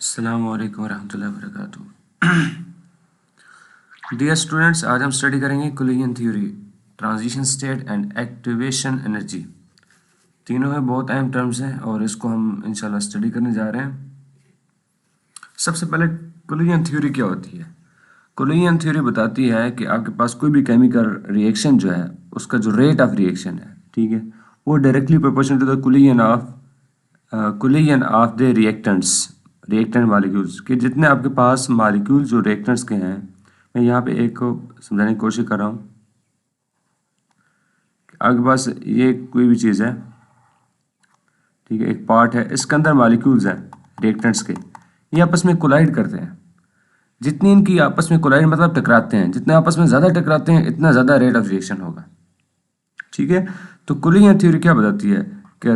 अस्सलाम वालेकुम वरहमतुल्लाहि वबरकातुहू। डियर स्टूडेंट्स, आज हम स्टडी करेंगे कुलियन theory, transition state and activation energy. तीनों में बहुत अहम टर्म्स हैं और इसको हम इंशाल्लाह स्टडी करने जा रहे हैं। सबसे पहले कुलियन थ्योरी क्या होती है? कुलियन थ्योरी बताती है कि आपके पास कोई भी केमिकल रिएक्शन जो है उसका जो रेट ऑफ रिएक्शन है, ठीक है, वो directly proportional to the collision of the reactant molecules के जितने आपके पास मॉलिक्यूल जो रिएक्टेंट्स के हैं। मैं यहाँ पे एक को समझाने की कोशिश कर रहा हूँ। आपके पास ये कोई भी चीज़ है, ठीक है, एक पार्ट है, इसके अंदर मॉलिक्यूल्स हैं रिएक्टेंट्स के, ये आपस में कोलाइड करते हैं। जितनी इनकी आपस में कोलाइड मतलब टकराते हैं, जितने आपस में ज़्यादा टकराते हैं इतना ज़्यादा रेट ऑफ रिएक्शन होगा, ठीक है। तो कुलियन थ्योरी क्या बताती है कि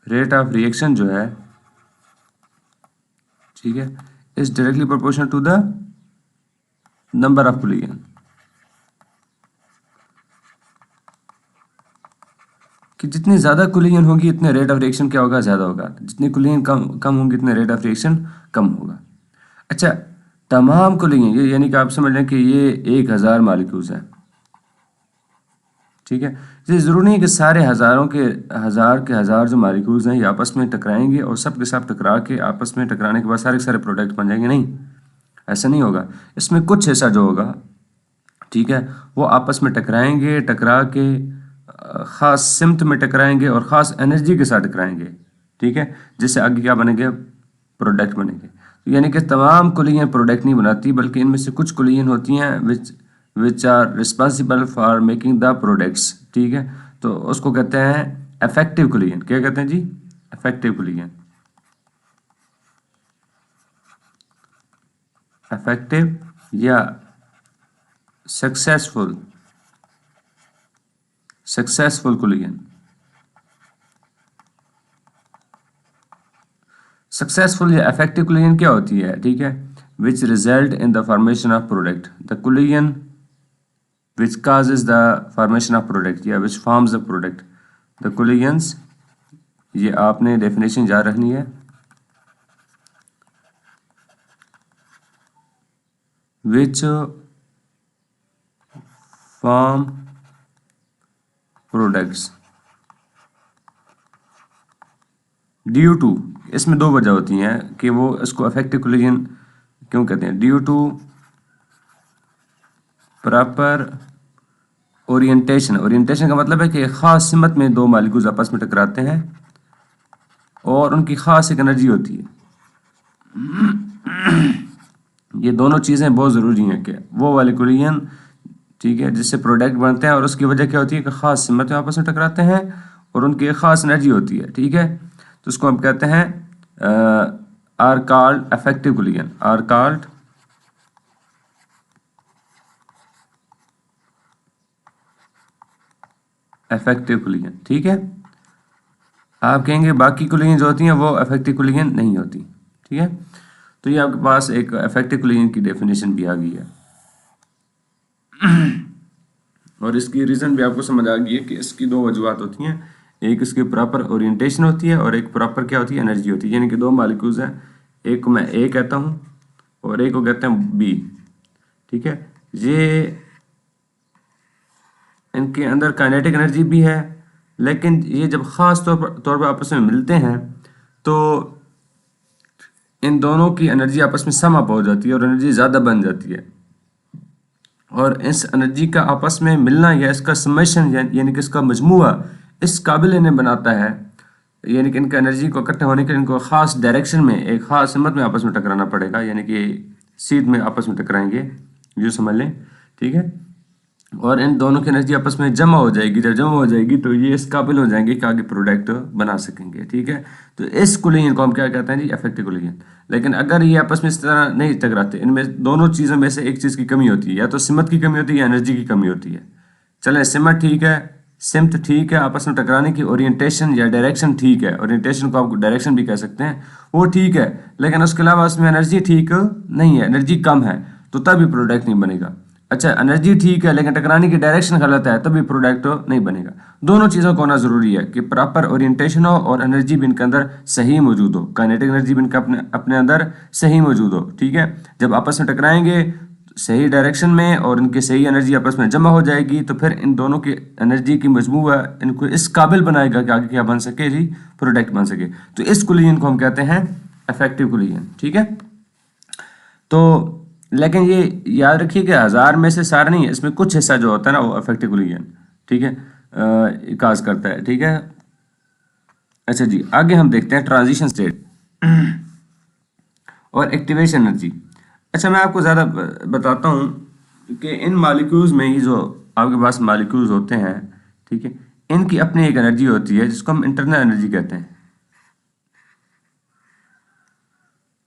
रेट ऑफ रिएक्शन जो है, ठीक है, is directly proportional to the number of collision. कि जितनी ज़्यादा कुलियन होगी इतने रेट ऑफ रिएक्शन क्या होगा, ज़्यादा होगा। जितनी कुलियन कम होंगी इतने रेट ऑफ रिएक्शन कम होगा। अच्छा, तमाम कुलियन ये यानी कि आप समझ लें कि ये 1000 मॉलिक्यूल्स हैं, ठीक है। ये ज़रूरी नहीं है कि सारे हज़ार जो मॉलिक्यूल्स हैं ये आपस में टकराएंगे और सब के सब टकरा के आपस में टकराने के बाद सारे के सारे प्रोडक्ट बन जाएंगे, नहीं, ऐसा नहीं होगा। इसमें कुछ हिस्सा जो होगा, ठीक है, वो आपस में टकराएंगे, टकरा के ख़ास सिमत में टकराएंगे और ख़ास एनर्जी के साथ टकराएंगे, ठीक है, जिससे आगे क्या बनेंगे, प्रोडक्ट बनेंगे। तो यानी कि तमाम कुलियन प्रोडक्ट नहीं बनाती, बल्कि इनमें से कुछ कुलियन होती हैं which are responsible for making the products, ठीक है। तो उसको कहते हैं इफेक्टिव कुलियन। क्या कहते हैं जी? Effective collision. इफेक्टिव या सक्सेसफुल कुलियन। सक्सेसफुल या इफेक्टिव कुलियन क्या होती है, ठीक है, which result in the formation of product, the collision which causes the formation of product या which forms the product, the collisions। ये आपने डेफिनेशन याद रखनी है, which form products due to. इसमें दो वजह होती हैं कि वो इसको इफेक्टिव कोलिजन क्यों कहते हैं। ड्यू टू प्रॉपर ओरिएंटेशन का मतलब है कि ख़ास सिमत में दो मॉलिक्यूल्स आपस में टकराते हैं और उनकी ख़ास एक एनर्जी होती है। ये दोनों चीज़ें बहुत ज़रूरी हैं कि वो वाले कुलियन, ठीक है, जिससे प्रोडक्ट बनते हैं और उसकी वजह क्या होती है कि ख़ास सिमत में आपस में टकराते हैं और उनकी एक ख़ास एनर्जी होती है, ठीक है। तो उसको हम कहते हैं are called effective collision, are called effective collision, ठीक है। आप कहेंगे बाकी कुलियन जो होती हैं वो इफेक्टिव कुलियन नहीं होती, ठीक है। तो ये आपके पास एक इफेक्टिव कुलियन की डेफिनेशन भी आ गई है और इसकी रीज़न भी आपको समझ आ गई है कि इसकी दो वजूहत होती हैं, एक इसकी प्रॉपर ओरिएंटेशन होती है और एक प्रॉपर क्या होती है, एनर्जी होती है। यानी कि दो मॉलिक्यूल्स हैं, एक को मैं ए कहता हूँ और एक को कहते हैं बी, ठीक है। ये इनके अंदर काइनेटिक एनर्जी भी है, लेकिन ये जब ख़ास तौर पर आपस में मिलते हैं तो इन दोनों की एनर्जी आपस में सम अप हो जाती है और एनर्जी ज़्यादा बन जाती है। और इस एनर्जी का आपस में मिलना या इसका समेशन यानी कि इसका मजमुआ इस काबिल इन्हें बनाता है, यानी कि इनका एनर्जी को इकट्ठे होने के लिए इनको ख़ास डायरेक्शन में एक ख़ास हिम्मत में आपस में टकराना पड़ेगा, यानी कि सीध में आपस में टकराएंगे, जो समझ लें, ठीक है। और इन दोनों की एनर्जी आपस में जमा हो जाएगी, जब जमा हो जाएगी तो ये इस काबिल हो जाएंगे कि आगे प्रोडक्ट बना सकेंगे, ठीक है। तो इस कुलियन को हम क्या कहते हैं जी, इफेक्टिव कुलियन। लेकिन अगर ये आपस में इस तरह नहीं टकराते, इनमें दोनों चीज़ों में से एक चीज़ की कमी होती है, या तो सिमत की कमी होती है या एनर्जी की कमी होती है। चलें, सिमत ठीक है, सिमत ठीक है, आपस में टकराने की ओरिएंटेशन या डायरेक्शन ठीक है, ओरिएंटेशन को आप डायरेक्शन भी कह सकते हैं, वो ठीक है, लेकिन उसके अलावा उसमें एनर्जी ठीक नहीं है, एनर्जी कम है, तो तब भी प्रोडक्ट नहीं बनेगा। अच्छा एनर्जी ठीक है लेकिन टकराने की डायरेक्शन गलत है तभी प्रोडक्ट नहीं बनेगा। दोनों चीज़ों को होना ज़रूरी है कि प्रॉपर ओरिएंटेशन हो और एनर्जी भी इनके अंदर सही मौजूद हो, काइनेटिक एनर्जी भी इनका अपने अपने अंदर सही मौजूद हो। ठीक है, जब आपस में टकराएंगे सही डायरेक्शन में और इनकी सही एनर्जी आपस में जमा हो जाएगी तो फिर इन दोनों की एनर्जी की मजमूआ इनको इस काबिल बनाएगा कि आगे क्या बन सके जी, प्रोडक्ट बन सके। तो इस कोलिजन को हम कहते हैं इफेक्टिव कोलिजन। ठीक है, तो लेकिन ये याद रखिए कि 1000 में से सारा नहीं है, इसमें कुछ हिस्सा जो होता है ना वो इफेक्टिव कोलिजन, ठीक है, काज करता है। ठीक है, अच्छा जी आगे हम देखते हैं ट्रांजिशन स्टेट और एक्टिवेशन एनर्जी। अच्छा मैं आपको ज़्यादा बताता हूँ कि इन मालिक्यूल्स में ही जो आपके पास मालिक्यूल्स होते हैं, ठीक है, इनकी अपनी एक एनर्जी होती है जिसको हम इंटरनल एनर्जी कहते हैं।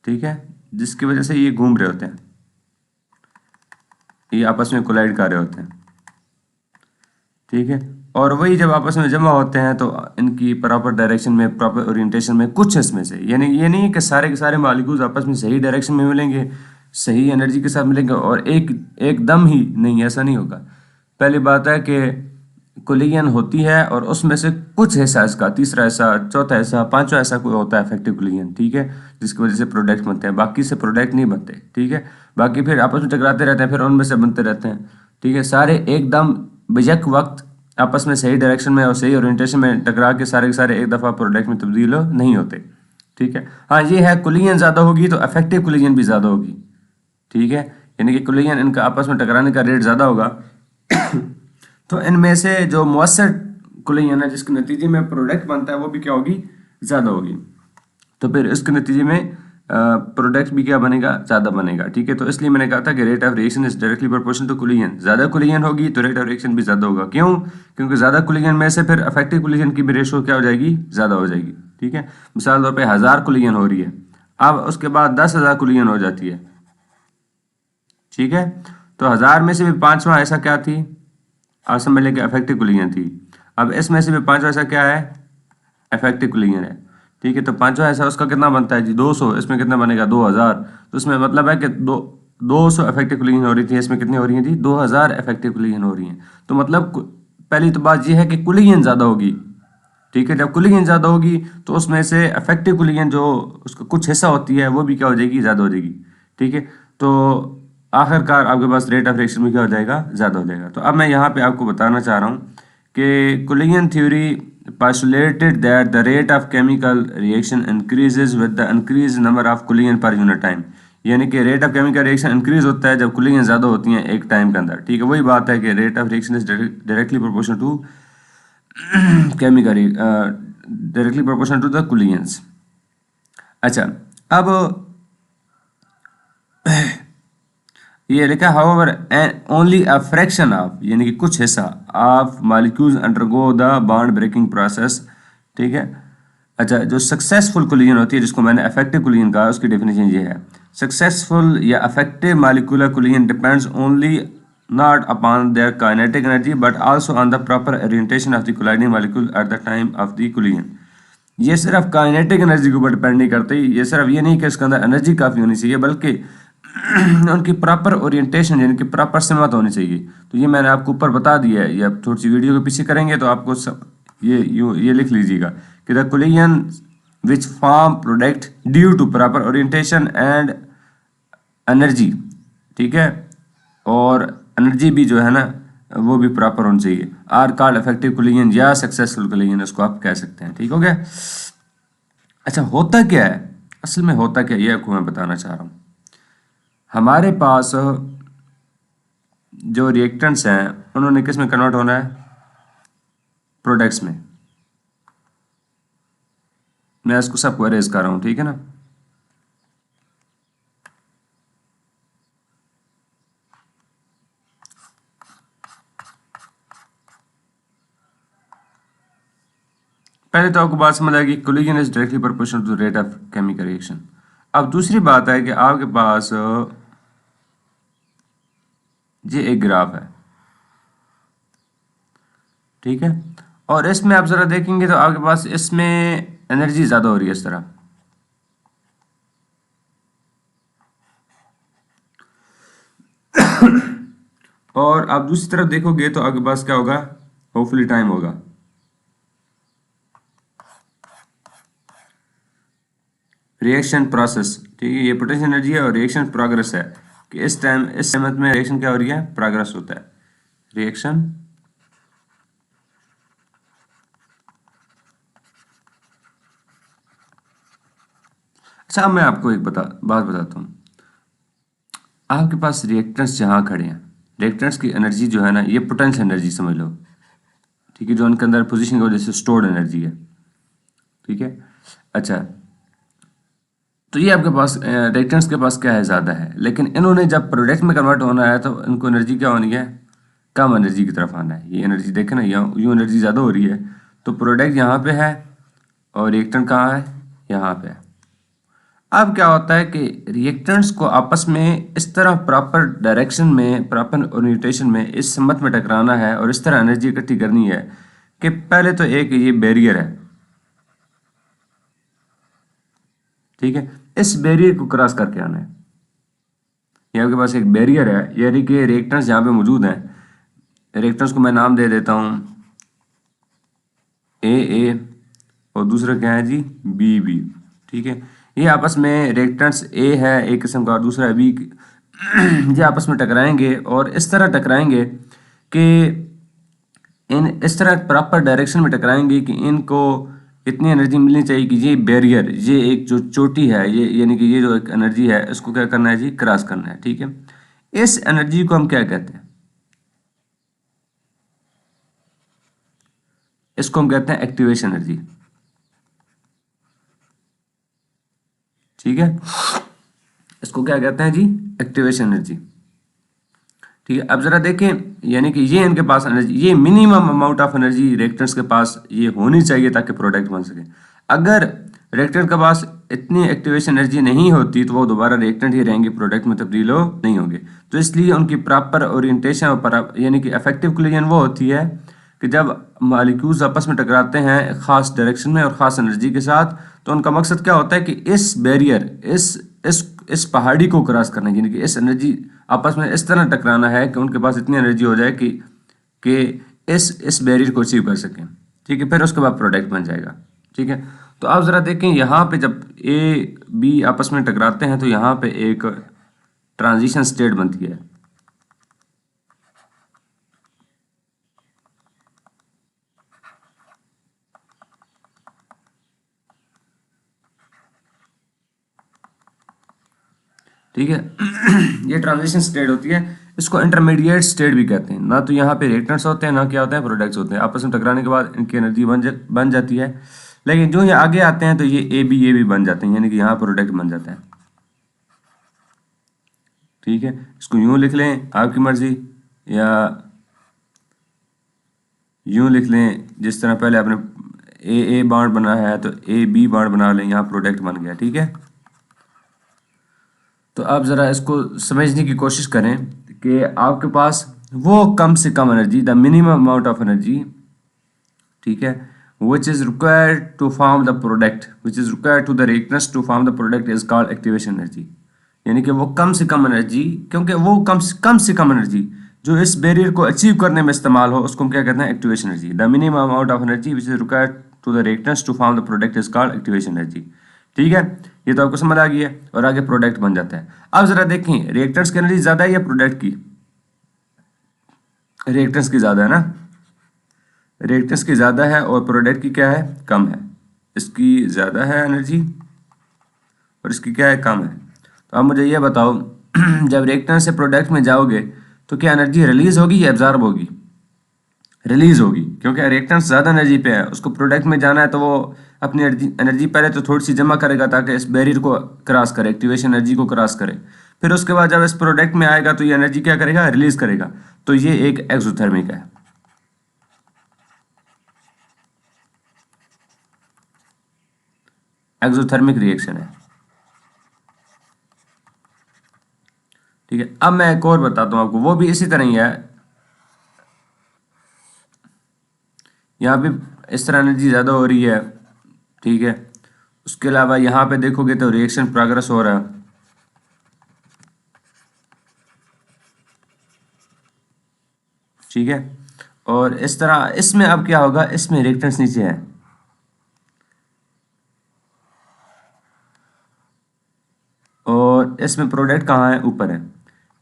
ठीक है, जिसकी वजह से ये घूम रहे होते हैं, ये आपस में कोलाइड कर रहे होते हैं। ठीक है, और वही जब आपस में जमा होते हैं तो इनकी प्रॉपर डायरेक्शन में, प्रॉपर ओरिएंटेशन में कुछ इसमें से, यानी ये नहीं है कि सारे के सारे मॉलिक्यूल्स आपस में सही डायरेक्शन में मिलेंगे, सही एनर्जी के साथ मिलेंगे और एकदम ही नहीं, ऐसा नहीं होगा। पहली बात है कि कोलिजन होती है और उसमें से कुछ हिस्सा इसका, तीसरा हिस्सा, चौथा हिस्सा, पांचवा हिस्सा कोई होता है इफेक्टिव कोलिजन। ठीक है, जिसकी वजह से प्रोडक्ट बनते हैं, बाकी से प्रोडक्ट नहीं बनते। ठीक है, बाकी फिर आपस में टकराते रहते हैं, फिर उनमें से बनते रहते हैं। ठीक है, सारे एकदम बेशक वक्त आपस में सही डायरेक्शन में और सही ओरिएंटेशन में टकरा के सारे के सारे एक दफ़ा प्रोडक्ट में तब्दील नहीं होते। ठीक है, हाँ ये है कोलिजन ज़्यादा होगी तो इफेक्टिव कोलिजन भी ज़्यादा होगी। ठीक है, यानी कि कोलिजन इनका आपस में टकराने का रेट ज़्यादा होगा तो इनमें से जो मौसर कोलिजन है जिसके नतीजे में प्रोडक्ट बनता है वो भी क्या होगी, ज़्यादा होगी। तो फिर इसके नतीजे में प्रोडक्ट भी क्या बनेगा, ज़्यादा बनेगा। ठीक है, तो इसलिए मैंने कहा था कि rate of reaction is directly proportional to collision. ज़्यादा कोलिजन होगी तो रेट ऑफ रिएक्शन भी ज़्यादा होगा। क्यों? क्योंकि ज़्यादा कोलिजन में से फिर इफेक्टिव कोलिजन की भी रेशो क्या हो जाएगी, ज़्यादा हो जाएगी। ठीक है, मिसाल तौर पर 1000 कोलिजन हो रही है, अब उसके बाद 10,000 कोलिजन हो जाती है। ठीक है, तो 1000 में से भी पांचवा ऐसा क्या थी, आप समझ लें कि इफेक्टिव कोलिजन थी। अब इसमें से भी पांचवा ऐसा क्या है, इफेक्टिव कोलिजन है। ठीक है, तो पांचवा ऐसा उसका कितना बनता है जी, 200, इसमें कितना बनेगा 2000। तो इसमें मतलब है कि 200 इफेक्टिव कोलिजन हो रही थी, इसमें कितनी हो रही है जी, 2000 इफेक्टिव कोलिजन हो रही हैं। तो मतलब पहली तो बात यह है कि कोलिजन ज़्यादा होगी। ठीक है, जब कोलिजन ज़्यादा होगी तो उसमें से इफेक्टिव कोलिजन जो उसका कुछ हिस्सा होती है वो भी क्या हो जाएगी, ज़्यादा हो जाएगी। ठीक है, तो आखिरकार आपके पास रेट ऑफ रिएक्शन में क्या हो जाएगा, ज़्यादा हो जाएगा। तो अब मैं यहाँ पे आपको बताना चाह रहा हूँ कि collision theory postulated that the rate of chemical reaction increases with the increased number of collision per unit time। यानी कि rate of chemical reaction increase होता है जब कोलिजन ज़्यादा होती हैं एक टाइम के अंदर। ठीक है, वही बात है कि rate of reaction is directly proportional to chemical, directly proportional to the collisions. अच्छा, अब ये लिखा however only a fraction of, यानी कि कुछ हिस्सा of molecules undergo the bond breaking process. ठीक है, अच्छा जो सक्सेसफुल कोलिजन होती है जिसको मैंने इफेक्टिव कोलिजन कहा, उसकी डेफिनेशन ये है, सक्सेसफुल या effective molecular collision depends only not upon their kinetic energy but also on the proper orientation of the colliding molecule at the time of the collision. ये सिर्फ काइनेटिक एनर्जी के ऊपर depend नहीं करती, ये सिर्फ ये नहीं कि इसके अंदर एनर्जी काफ़ी होनी चाहिए, बल्कि उनकी प्रॉपर ओरिएंटेशन यानी कि प्रॉपर सिमत होनी चाहिए। तो ये मैंने आपको ऊपर बता दिया है, ये आप थोड़ी सी वीडियो के पीछे करेंगे तो आपको ये लिख लीजिएगा कि the collision which form product due to proper orientation and energy. ठीक है, और एनर्जी भी जो है ना वो भी प्रॉपर होनी चाहिए, आर कॉल्ड इफेक्टिव कोलिजन या सक्सेसफुल कोलिजन इसको आप कह सकते हैं। ठीक हो गया। अच्छा होता क्या है, असल में होता क्या है ये आपको मैं बताना चाह रहा हूँ। हमारे पास जो रिएक्टेंट्स हैं उन्होंने किस में कन्वर्ट होना है, प्रोडक्ट्स में। मैं इसको सबको अरेज कर रहा हूँ, ठीक है ना। पहले तो आपको बात समझ आएगी collision is directly proportional to rate of chemical reaction. अब दूसरी बात है कि आपके पास ये एक ग्राफ है, ठीक है, और इसमें आप जरा देखेंगे तो आपके पास इसमें एनर्जी ज्यादा हो रही है इस तरह। और आप दूसरी तरफ देखोगे तो आपके पास क्या होगा, होपफुली टाइम होगा। रिएक्शन प्रोसेस, ठीक है, ये पोटेंशियल एनर्जी है और रिएक्शन प्रोग्रेस है कि इस टाइम इस समय में रिएक्शन क्या हो रही है, प्रोग्रेस होता है, रिएक्शन। अच्छा, अब मैं आपको एक बात बताता हूँ। आपके पास रिएक्टेंट्स जहाँ खड़े हैं, रिएक्टेंट्स की एनर्जी जो है ना, ये पोटेंशियल एनर्जी समझ लो, ठीक है, जो उनके अंदर पोजीशन की वजह से स्टोर्ड एनर्जी है, ठीक है। अच्छा, तो ये आपके पास रिएक्टेंट्स के पास क्या है, ज़्यादा है, लेकिन इन्होंने जब प्रोडक्ट में कन्वर्ट होना है तो इनको एनर्जी क्या होनी है, कम एनर्जी की तरफ आना है। ये एनर्जी देखें ना, यहाँ यूँ एनर्जी ज़्यादा हो रही है, तो प्रोडक्ट यहाँ पे है और रिएक्टेंट कहाँ है, यहाँ पे है। अब क्या होता है कि रिएक्टेंट्स को आपस में इस तरह प्रॉपर डायरेक्शन में, प्रॉपर ओरिएंटेशन में, इस समत में टकराना है और इस तरह एनर्जी इकट्ठी करनी है कि पहले तो एक ये बैरियर है, ठीक है, इस बैरियर को क्रॉस करके आना है। ये आपके पास एक बैरियर है, यानी कि रिएक्टेंट्स जहाँ पे मौजूद हैं, रिएक्टेंट्स को मैं नाम दे देता हूँ ए और दूसरा क्या है जी, बी, ठीक है। ये आपस में रिएक्टेंट्स ए है एक किस्म का और दूसरा है बी, ये आपस में टकराएंगे और इस तरह टकराएंगे कि इन इस तरह प्रॉपर डायरेक्शन में टकराएंगे कि इनको इतनी एनर्जी मिलनी चाहिए कि ये बैरियर, ये एक जो चोटी है, ये यानी कि ये जो एक एनर्जी है, इसको क्या करना है जी, क्रॉस करना है, ठीक है। इस एनर्जी को हम क्या कहते हैं, इसको हम कहते हैं एक्टिवेशन एनर्जी, ठीक है। इसको क्या कहते हैं जी, एक्टिवेशन एनर्जी, ठीक है। अब जरा देखें, यानी कि ये इनके पास एनर्जी, ये minimum amount of energy reactants के पास ये होनी चाहिए ताकि प्रोडक्ट बन सके। अगर रिएक्टेंट के पास इतनी एक्टिवेशन एनर्जी नहीं होती तो वो दोबारा रिएक्टेंट ही रहेंगे, प्रोडक्ट में तब्दील हो नहीं होंगे। तो इसलिए उनकी प्रॉपर ओरिएंटेशन और यानी कि इफेक्टिव कोलिजन वो होती है कि जब मॉलिक्यूल्स आपस में टकराते हैं खास डायरेक्शन में और ख़ास एनर्जी के साथ, तो उनका मकसद क्या होता है कि इस बैरियर, इस पहाड़ी को क्रॉस करना है, यानी कि इस एनर्जी आपस में इस तरह टकराना है कि उनके पास इतनी एनर्जी हो जाए कि इस बैरियर को अचीव कर सकें, ठीक है। फिर उसके बाद प्रोडक्ट बन जाएगा, ठीक है। तो आप ज़रा देखें, यहाँ पे जब ए बी आपस में टकराते हैं तो यहाँ पे एक ट्रांजिशन स्टेट बनती है, ठीक है। ये ट्रांजिशन स्टेट होती है, इसको इंटरमीडिएट स्टेट भी कहते हैं। ना तो यहाँ पे रिएक्टेंट्स होते हैं, ना क्या होते हैं, प्रोडक्ट्स होते हैं। आपस में टकराने के बाद इनकी एनर्जी बन जाती है, लेकिन जो ये आगे आते हैं तो ये भी बन जाते हैं, यानी कि यहाँ प्रोडक्ट बन जाता है, ठीक है। इसको यूँ लिख लें आपकी मर्जी, या यूँ लिख लें जिस तरह पहले आपने ए बॉन्ड बना है तो ए बी बॉन्ड बना लें, यहाँ प्रोडक्ट बन गया, ठीक है। तो आप ज़रा इसको समझने की कोशिश करें कि आपके पास वो कम से कम energy, the minimum amount of energy, ठीक है, which is required to form the product, which is required to the reactants to form the product is called activation energy। यानी कि वो कम से कम एनर्जी, क्योंकि वो कम से कम एनर्जी जो इस बैरियर को अचीव करने में इस्तेमाल हो, उसको हम क्या कहते हैं, activation energy. The minimum amount of energy which is required to the reactants to form the product is called activation energy, ठीक है। ये तो आपको समझ आ गई है और आगे प्रोडक्ट बन जाता है। अब जरा देखें, रिएक्टेंट्स की एनर्जी ज़्यादा है या प्रोडक्ट की, रिएक्टेंट्स की ज़्यादा है ना, रिएक्टेंट्स की ज़्यादा है और प्रोडक्ट की क्या है, कम है। इसकी ज़्यादा है एनर्जी और इसकी क्या है, कम है। तो आप मुझे ये बताओ, जब रिएक्टेंट से प्रोडक्ट में जाओगे तो क्या एनर्जी रिलीज होगी या एब्जॉर्ब होगी, रिलीज होगी, क्योंकि रिएक्टेंट ज़्यादा एनर्जी पे है, उसको प्रोडक्ट में जाना है तो वो अपनी एनर्जी पहले तो थोड़ी सी जमा करेगा ताकि इस बैरियर को क्रॉस करे, एक्टिवेशन एनर्जी को क्रॉस करे। फिर उसके बाद जब इस प्रोडक्ट में आएगा तो ये एनर्जी क्या करेगा, रिलीज करेगा। तो ये एक एक्सोथर्मिक है, एक्सोथर्मिक रिएक्शन है, ठीक है। अब मैं एक और बताता हूँ आपको, वो भी इसी तरह ही है। यहाँ पे इस तरह एनर्जी ज़्यादा हो रही है, ठीक है। उसके अलावा यहाँ पे देखोगे तो रिएक्शन प्रोग्रेस हो रहा है, ठीक है। और इस तरह इसमें अब क्या होगा, इसमें रिएक्टेंस नीचे है और इसमें प्रोडक्ट कहाँ है, ऊपर है।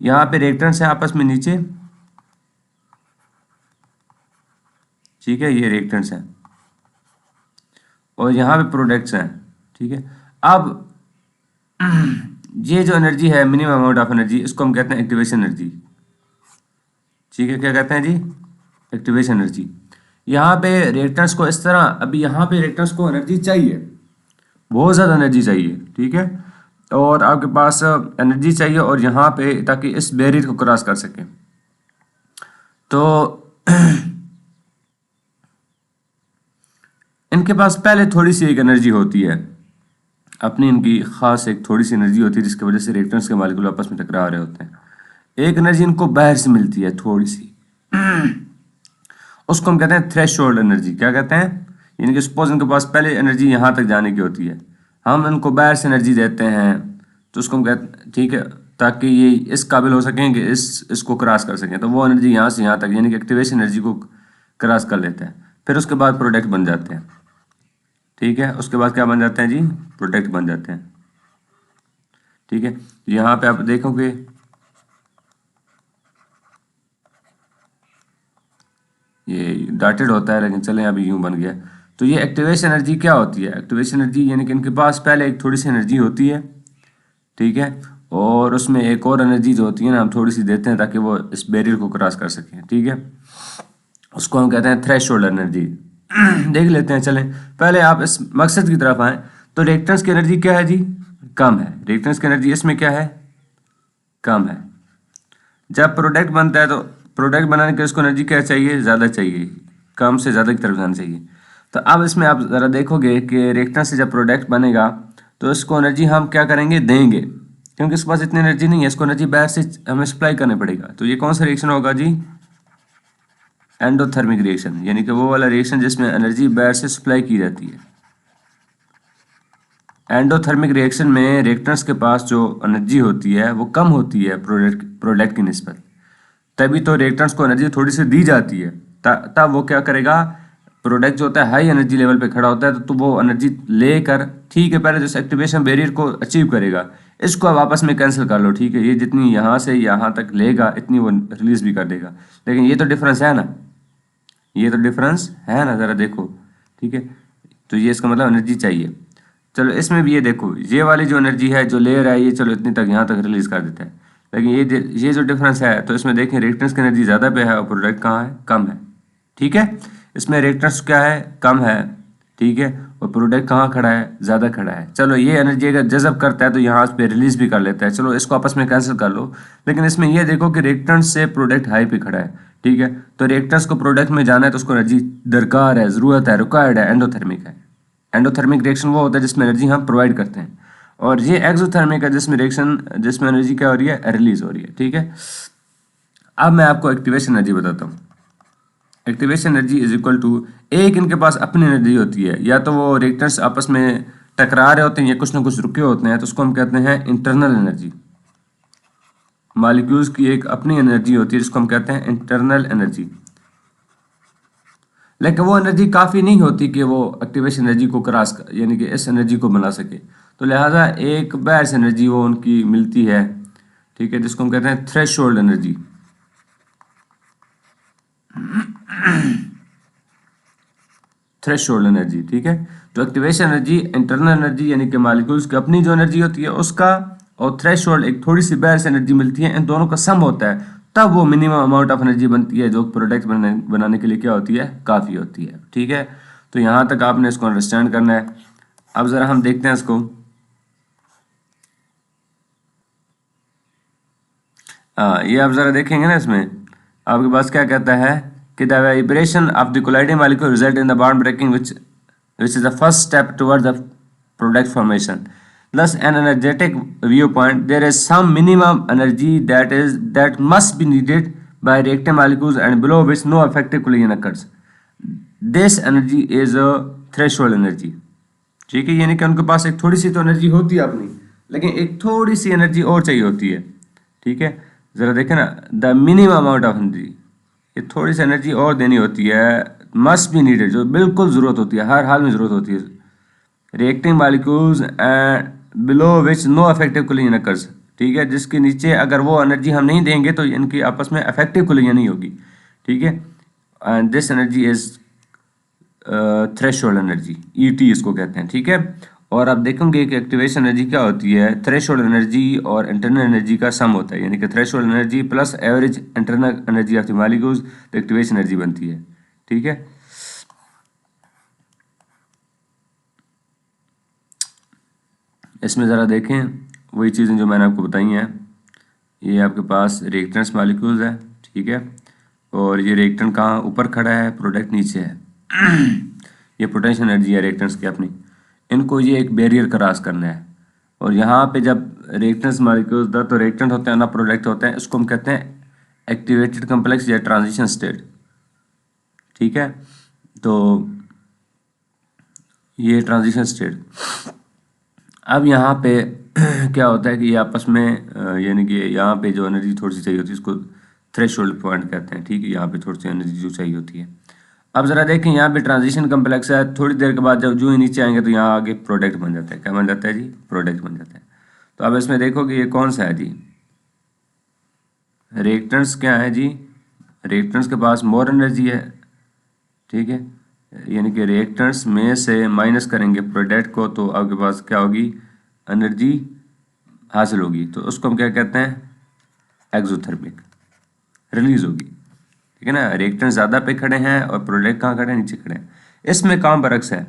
यहाँ पे रिएक्टेंस है आपस में नीचे, ठीक है, ये रिएक्टेंस है और यहाँ पे प्रोडक्ट्स हैं, ठीक है। अब ये जो एनर्जी है, मिनिमम अमाउंट ऑफ एनर्जी, इसको हम कहते हैं एक्टिवेशन एनर्जी, ठीक है। क्या कहते हैं जी, एक्टिवेशन एनर्जी। यहाँ पे रिएक्टेंस को इस तरह, अभी यहाँ पे रिएक्टेंस को एनर्जी चाहिए, बहुत ज़्यादा एनर्जी चाहिए, ठीक है। और आपके पास एनर्जी चाहिए और यहाँ पे ताकि इस बैरियर को क्रॉस कर सके, तो इनके पास पहले थोड़ी सी एक एनर्जी होती है अपनी, इनकी खास एक थोड़ी सी एनर्जी होती है जिसकी वजह से रिएक्टेंस के मॉलिक्यूल आपस में टकरा रहे होते हैं। एक एनर्जी इनको बाहर से मिलती है थोड़ी सी, उसको हम कहते हैं थ्रेशोल्ड एनर्जी। क्या कहते हैं, यानी कि सपोज इनके पास पहले एनर्जी यहाँ तक जाने की होती है, हम इनको बाहर से एनर्जी देते हैं तो उसको हम कहते हैं, ठीक है, ताकि ये इस काबिल हो सकें कि इसको क्रॉस कर सकें। तो वो एनर्जी यहाँ से यहाँ तक, यानी कि एक्टिवेशन एनर्जी को क्रॉस कर लेते हैं। फिर उसके बाद प्रोडक्ट बन जाते हैं, ठीक है। उसके बाद क्या बन जाते हैं जी, प्रोडक्ट बन जाते हैं, ठीक है। यहाँ पे आप देखोगे ये डॉटेड होता है, लेकिन चलें अभी यूं बन गया। तो ये एक्टिवेशन एनर्जी क्या होती है, एक्टिवेशन एनर्जी यानी कि इनके पास पहले एक थोड़ी सी एनर्जी होती है, ठीक है, और उसमें एक और एनर्जी जो होती है ना, हम थोड़ी सी देते हैं ताकि वो इस बैरियर को क्रॉस कर सकें, ठीक है। उसको हम कहते हैं थ्रेशोल्ड एनर्जी। देख लेते हैं, चलें पहले आप इस मकसद की तरफ आए। तो रिएक्टेंस की एनर्जी क्या है जी, कम है। रिएक्टेंस की एनर्जी इसमें क्या है, कम है। जब प्रोडक्ट बनता है तो प्रोडक्ट बनाने के लिए उसको एनर्जी क्या चाहिए, ज़्यादा चाहिए, कम से ज़्यादा की तरफ जाना चाहिए। तो अब इसमें आप ज़रा देखोगे कि रिएक्टेंस से जब प्रोडक्ट बनेगा तो इसको एनर्जी हम क्या करेंगे, देंगे, क्योंकि इसके पास इतनी एनर्जी नहीं है, इसको एनर्जी बाहर से हमें सप्लाई करना पड़ेगा। तो ये कौन सा रिएक्शन होगा जी, एंडोथर्मिक रिएक्शन, यानी कि वो वाला रिएक्शन जिसमें एनर्जी बाहर से सप्लाई की जाती है। एंडोथर्मिक रिएक्शन में रिएक्टेंस के पास जो एनर्जी होती है वो कम होती है प्रोडक्ट की निस्बत, तभी तो रिएक्टेंस को एनर्जी थोड़ी सी दी जाती है। तब वो क्या करेगा, प्रोडक्ट जो होता है हाई एनर्जी लेवल पे खड़ा होता है, तो वो एनर्जी लेकर, ठीक है, पहले जो एक्टिवेशन बैरियर को अचीव करेगा, इसको अब आपस में कैंसिल कर लो, ठीक है। ये जितनी यहाँ से यहाँ तक लेगा इतनी वो रिलीज भी कर देगा, लेकिन ये तो डिफरेंस है ना, ये तो डिफरेंस है ना, ज़रा देखो, ठीक है। तो ये इसका मतलब एनर्जी चाहिए। चलो इसमें भी ये देखो, ये वाली जो एनर्जी है जो ले रहा है ये, चलो इतनी तक यहाँ तक रिलीज कर देता है, लेकिन ये जो डिफरेंस है, तो इसमें देखें रिएक्टेंस की एनर्जी ज़्यादा पे है और प्रोडक्ट कहाँ है, कम है, ठीक है। इसमें रिएक्टेंस क्या है, कम है, ठीक है, और प्रोडक्ट कहाँ खड़ा है, ज़्यादा खड़ा है। चलो ये एनर्जी अगर जज़ब करता है तो यहाँ पे रिलीज भी कर लेता है, चलो इसको आपस में कैंसिल कर लो। लेकिन इसमें ये देखो कि रिएक्टेंस से प्रोडक्ट हाई पे खड़ा है, ठीक है, तो रिएक्टेंस को प्रोडक्ट में जाना है तो उसको एनर्जी दरकार है, ज़रूरत है, रिक्वायर्ड है, एंडोथर्मिक है। एंडोथर्मिक रिएक्शन वो होता है जिसमें एनर्जी हम प्रोवाइड करते हैं, और ये एक्सोथर्मिक है जिसमें रिएक्शन जिसमें एनर्जी क्या हो रही है, रिलीज हो रही है, ठीक है। अब मैं आपको एक्टिवेशन एनर्जी बताता हूँ। Activation energy is equal to, एक इनके पास अपनी एनर्जी होती है, या तो वो रिएक्टेंस आपस में टकरा रहे होते हैं या कुछ ना कुछ रुके होते हैं, तो उसको हम कहते हैं इंटरनल एनर्जी। मॉलिक्यूल्स की एक अपनी एनर्जी होती है जिसको हम कहते हैं इंटरनल एनर्जी, लेकिन वो एनर्जी काफ़ी नहीं होती कि वो एक्टिवेशन एनर्जी को क्रॉस यानी कि इस एनर्जी को बना सके। तो लिहाजा एक बाहर से एनर्जी वो उनकी मिलती है, ठीक है, जिसको हम कहते हैं थ्रेशोल्ड एनर्जी। थ्रेशोल्ड एनर्जी, ठीक है। तो एक्टिवेशन एनर्जी, इंटरनल एनर्जी यानी कि मॉलिक्यूल्स की अपनी जो एनर्जी होती है उसका, और थ्रेशोल्ड एक थोड़ी सी बाहर से एनर्जी मिलती है, इन दोनों का सम होता है, तब वो मिनिमम अमाउंट ऑफ एनर्जी बनती है जो प्रोडक्ट बनाने के लिए क्या होती है, काफ़ी होती है, ठीक है। तो यहाँ तक आपने इसको अंडरस्टैंड करना है। अब ज़रा हम देखते हैं इसको, ये आप ज़रा देखेंगे ना, इसमें आपके पास क्या कहता है कि the vibration of the colliding molecule result in the bond breaking which is the first step towards the product formation. Thus, an energetic viewpoint, there is some minimum energy that must be needed by reactant molecules and below which no effective collision occurs. This energy is a threshold energy. ठीक है, यानी कि उनके पास एक थोड़ी सी तो energy होती है अपनी, लेकिन एक थोड़ी सी एनर्जी और चाहिए होती है, ठीक है। जरा देखें ना, the minimum amount of energy, ये थोड़ी सी एनर्जी और देनी होती है, मस्ट बी नीडेड, जो बिल्कुल ज़रूरत होती है, हर हाल में ज़रूरत होती है। Reacting molecules and below which no effective collision occurs, ठीक है, जिसके नीचे अगर वो एनर्जी हम नहीं देंगे तो इनकी आपस में अफेक्टिव कोलिजन नहीं होगी, ठीक है। And this energy is threshold energy, ET इसको कहते हैं, ठीक है। और आप देखेंगे कि एक्टिवेशन एनर्जी क्या होती है, थ्रेशोल्ड एनर्जी और इंटरनल एनर्जी का सम होता है, यानी कि threshold energy plus average internal energy of the molecules, तो एक्टिवेशन एनर्जी बनती है, ठीक है। इसमें ज़रा देखें वही चीज़ें जो मैंने आपको बताई हैं। ये आपके पास रिएक्टेंट्स मॉलिक्यूल्स है, ठीक है, और ये रिएक्टेंट कहाँ ऊपर खड़ा है, प्रोडक्ट नीचे है। ये पोटेंशियल एनर्जी है रिएक्टेंट्स की अपनी, इनको ये एक बैरियर क्रॉस करना है। और यहाँ पे जब रिएक्टेंट्स मॉलिक्यूल्स दा तो रिएक्टेंट होते हैं ना प्रोडक्ट होते हैं, इसको हम कहते हैं एक्टिवेटेड कॉम्प्लेक्स या ट्रांजिशन स्टेट, ठीक है। तो ये ट्रांजिशन स्टेट, अब यहाँ पे क्या होता है कि ये आपस में यानी कि यहाँ पे जो एनर्जी थोड़ी सी चाहिए होती है इसको थ्रेशोल्ड पॉइंट कहते हैं, ठीक है, यहाँ पे थोड़ी सी एनर्जी जो चाहिए होती है। अब ज़रा देखें यहाँ पे ट्रांजिशन कम्प्लेक्स है, थोड़ी देर के बाद जब जो ही नीचे आएंगे तो यहाँ आगे प्रोडक्ट बन जाता है, क्या बन जाता है जी, प्रोडक्ट बन जाता है। तो अब इसमें देखो कि ये कौन सा है जी, रिएक्टेंट्स क्या है जी, रिएक्टेंट्स के पास मोर एनर्जी है, ठीक है, यानी कि रिएक्टेंट्स में से माइनस करेंगे प्रोडक्ट को तो आपके पास क्या होगी, एनर्जी हासिल होगी, तो उसको हम क्या कहते हैं, एक्सोथर्मिक, रिलीज होगी, ठीक है ना। रिएक्टेंट्स ज़्यादा पे खड़े हैं और प्रोडक्ट कहाँ खड़े हैं, नीचे खड़े हैं। इसमें काम बरक्स है,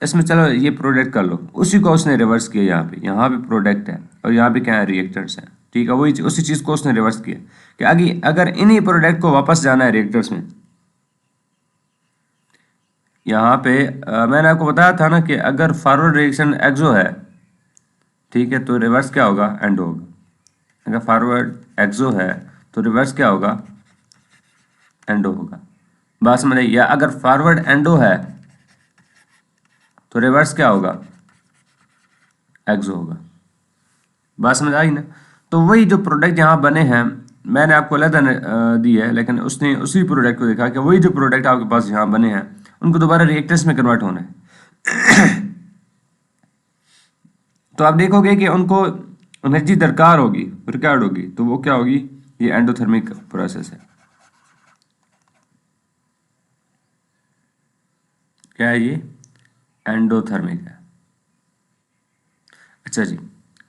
इसमें चलो ये प्रोडक्ट कर लो, उसी को उसने रिवर्स किया, यहाँ पे प्रोडक्ट है और यहाँ पे क्या है, रिएक्टेंट्स है, ठीक है, वही उसी चीज़ को उसने रिवर्स किया कि आगे अगर इन्हीं प्रोडक्ट को वापस जाना है रिएक्टर्स में, यहाँ पे मैंने आपको बताया था ना कि अगर फॉरवर्ड रिएक्शन एक्सो है, ठीक है, तो रिवर्स क्या होगा, एंडो होगा। अगर फॉरवर्ड एक्सो है तो रिवर्स क्या होगा, एंडो होगा, बात समझ आई। या अगर फॉरवर्ड एंडो है तो रिवर्स क्या होगा, एक्सो होगा, बात समझ आई ना। तो वही जो प्रोडक्ट यहाँ बने हैं मैंने आपको अलग दी है, लेकिन उसने उसी प्रोडक्ट को देखा कि वही जो प्रोडक्ट आपके पास यहाँ बने हैं उनको दोबारा रिएक्टर्स में कन्वर्ट होना है। तो आप देखोगे कि उनको एनर्जी दरकार होगी, रिक्वायर्ड होगी, तो वो क्या होगी, ये एंडोथर्मिक प्रोसेस है। क्या है ये, एंडोथर्मिक है। अच्छा जी,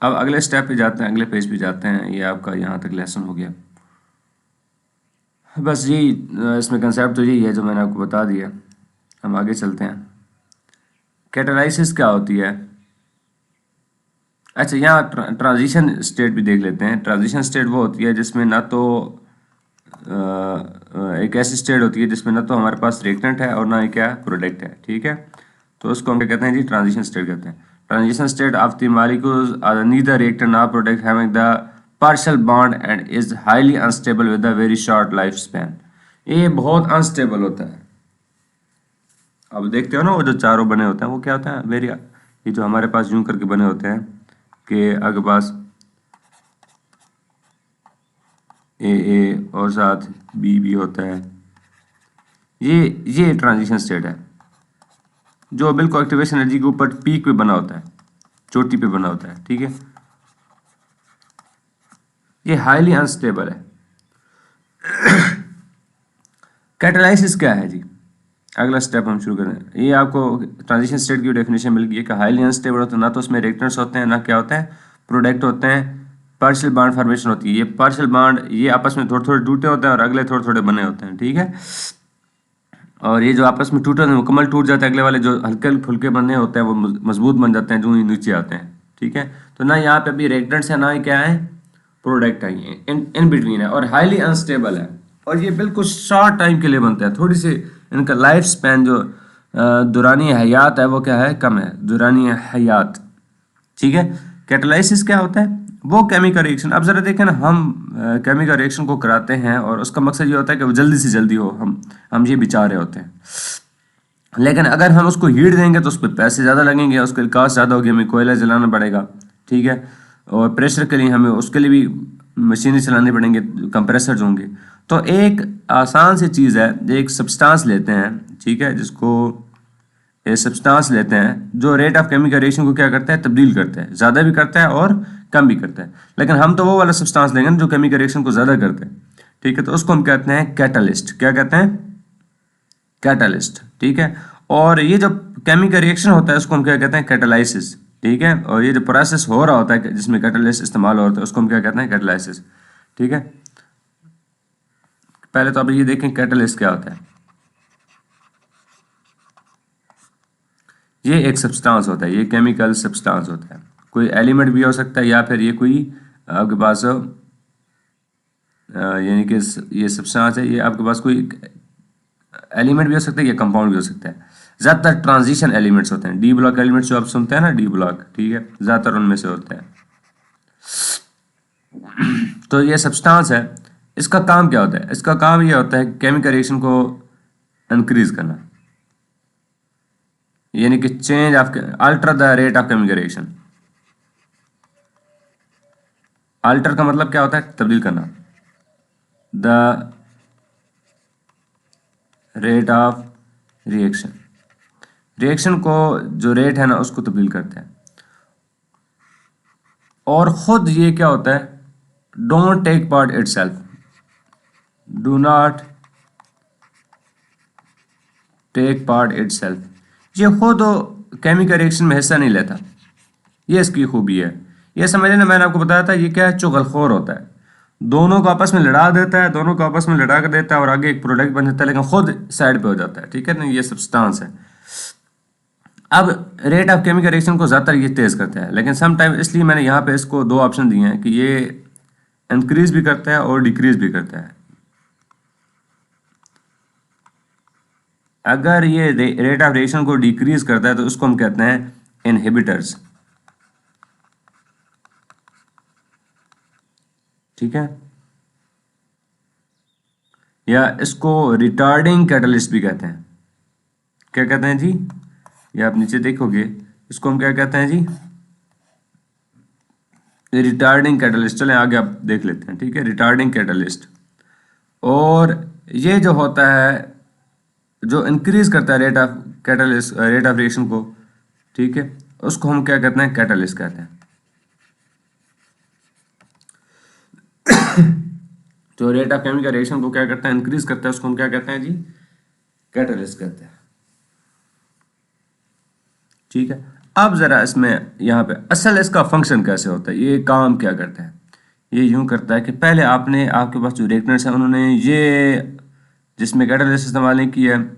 अब अगले स्टेप पे जाते हैं, अगले पेज पे जाते हैं। ये आपका यहाँ तक लेसन हो गया, बस यही इसमें कंसेप्ट तो यही है जो मैंने आपको बता दिया। हम आगे चलते हैं। कैटालाइसिस क्या होती है, अच्छा यहाँ ट्रांजिशन स्टेट भी देख लेते हैं। ट्रांजिशन स्टेट वो होती है जिसमें ना तो एक ऐसी स्टेट होती है जिसमें ना तो हमारे पास रिएक्टेंट है और ना ही क्या प्रोडक्ट है, ठीक है, तो उसको हम क्या कहते हैं जी, ट्रांजिशन स्टेट कहते हैं। Transition state of the molecules are neither reactant nor product having the partial bond and is highly unstable with a very short life span. ये बहुत अनस्टेबल होता है। अब देखते हो ना वो जो चारों बने होते हैं वो क्या होता है, वेरी, ये जो हमारे पास यूं करके बने होते हैं कि आपके पास ए और साथ बी होता है, ये ट्रांजिशन स्टेट है जो बिल्कुल एक्टिवेशन एनर्जी के ऊपर पीक पे बना होता है, चोटी पे बना होता है, ठीक है। ये हाईली अनस्टेबल है। कैटालाइसिस क्या है जी, अगला स्टेप हम शुरू करें। ये आपको ट्रांजिशन स्टेट की डेफिनेशन मिल गई है कि हाईली अनस्टेबल होता है, ना तो उसमें रिएक्टेंट्स होते हैं ना क्या होता है, प्रोडक्ट होते हैं, पार्शियल बॉन्ड फॉर्मेशन होती है। ये पार्शियल बॉन्ड ये आपस में थोड़े थोड़े टूटे होते हैं और अगले थोड़े थोड़े बने होते हैं, ठीक है। और ये जो आपस में टूटे होते हैं मुकम्मल टूट जाते हैं, अगले वाले जो हल्के फुल्के बने होते हैं वो मजबूत बन जाते हैं जो ही नीचे आते हैं, ठीक है। तो ना यहाँ पे अभी रिएक्टेंट्स है ना ही क्या है, प्रोडक्ट है, ये इन बिटवीन है और हाईली अनस्टेबल है और ये बिल्कुल शॉर्ट टाइम के लिए बनता है। थोड़ी सी इनका लाइफ स्पैन जो दुरानी हयात है वो क्या है, कम है, दुरानी हयात, ठीक है। कैटालाइसिस क्या होता है, वो केमिकल रिएक्शन। अब जरा देखें ना, हम केमिकल रिएक्शन को कराते हैं और उसका मकसद ये होता है कि वो जल्दी से जल्दी हो, हम ये बिचा रहे होते हैं। लेकिन अगर हम उसको हीट देंगे तो उस पर पैसे ज़्यादा लगेंगे, उसके कॉस्ट ज़्यादा होगी, हमें कोयला जलाना पड़ेगा, ठीक है, और प्रेशर के लिए हमें उसके लिए भी मशीनें चलानी पड़ेंगे, कंप्रेसर्स होंगे। तो एक आसान सी चीज़ है, एक सब्सटेंस लेते हैं, ठीक है, जिसको ये सब्सटेंस लेते हैं जो रेट ऑफ केमिकल रिएक्शन को क्या करता है, तब्दील करता है, ज़्यादा भी करता है और कम भी करता है। लेकिन हम तो वो वाला सब्सटेंस लेंगे जो केमिकल रिएक्शन को ज़्यादा करता है, ठीक है। तो उसको हम कहते हैं कैटलिस्ट। क्या कहते हैं? कैटलिस्ट, ठीक है। और ये जो केमिकल रिएक्शन होता है उसको हम क्या कहते हैं, कैटालाइसिस, ठीक है। और ये जो प्रोसेस हो रहा होता है जिसमें कैटलिस्ट इस्तेमाल होता है उसको हम क्या कहते हैं, कैटालाइसिस, ठीक है। पहले तो आप ये देखें कैटलिस्ट क्या होता है। ये एक सब्सटेंस होता है, ये केमिकल सब्सटेंस होता है, कोई एलिमेंट भी हो सकता है या फिर ये कोई आपके पास यानी कि ये सब्सटेंस है, ये आपके पास कोई एलिमेंट भी हो सकता है या कंपाउंड भी हो सकता है। ज़्यादातर ट्रांजिशन एलिमेंट्स होते हैं, डी ब्लॉक एलिमेंट्स जो आप सुनते हैं ना, डी ब्लॉक, ठीक है, ज़्यादातर उनमें से होते हैं। तो ये सब्सटेंस है, इसका काम क्या होता है? इसका काम ये होता है केमिकल रिएक्शन को इंक्रीज करना, यानी कि change of alter the rate of chemical reaction. Alter का मतलब क्या होता है? तब्दील करना। The rate of reaction, reaction को जो रेट है ना उसको तब्दील करता है। और खुद ये क्या होता है, don't take part itself, do not take part itself, ये खुद केमिकल रिएक्शन में हिस्सा नहीं लेता, ये इसकी खूबी है। ये समझ लेना, मैंने आपको बताया था ये क्या है, चुगलखोर होता है, दोनों को आपस में लड़ा देता है, दोनों को आपस में लड़ा कर देता है और आगे एक प्रोडक्ट बन जाता है, लेकिन खुद साइड पे हो जाता है, ठीक है ना। ये सब्सटेंस है। अब रेट ऑफ केमिकल रिएक्शन को ज़्यादातर ये तेज़ करता है, लेकिन सम टाइम, इसलिए मैंने यहाँ पे इसको दो ऑप्शन दिए हैं कि ये इंक्रीज भी करता है और डिक्रीज भी करता है। अगर ये रेट ऑफ रिएक्शन को डिक्रीज करता है तो उसको हम कहते हैं इनहिबिटर्स, ठीक है, या इसको रिटार्डिंग कैटलिस्ट भी कहते हैं। क्या कहते हैं जी? ये आप नीचे देखोगे, इसको हम क्या कहते हैं जी, रिटार्डिंग कैटलिस्ट। चलें आगे आप देख लेते हैं, ठीक है, रिटार्डिंग कैटलिस्ट। और ये जो होता है, जो इंक्रीज करता है rate of catalyst, rate of reaction को, ठीक है, उसको हम क्या कहते हैं, कैटलिस्ट कहते हैं। जो रेट ऑफ केमिकल रिएक्शन को क्या करता है, इंक्रीज करता है, उसको हम क्या कहते हैं जी, कैटलिस्ट कहते हैं, ठीक है। अब जरा इसमें यहाँ पे असल इसका फंक्शन कैसे होता है, ये काम क्या करता है। ये यूं करता है कि पहले आपके पास जो रिएक्टेंट्स हैं उन्होंने ये जिसमें कैटलिस्ट इस्तेमाल नहीं किया है,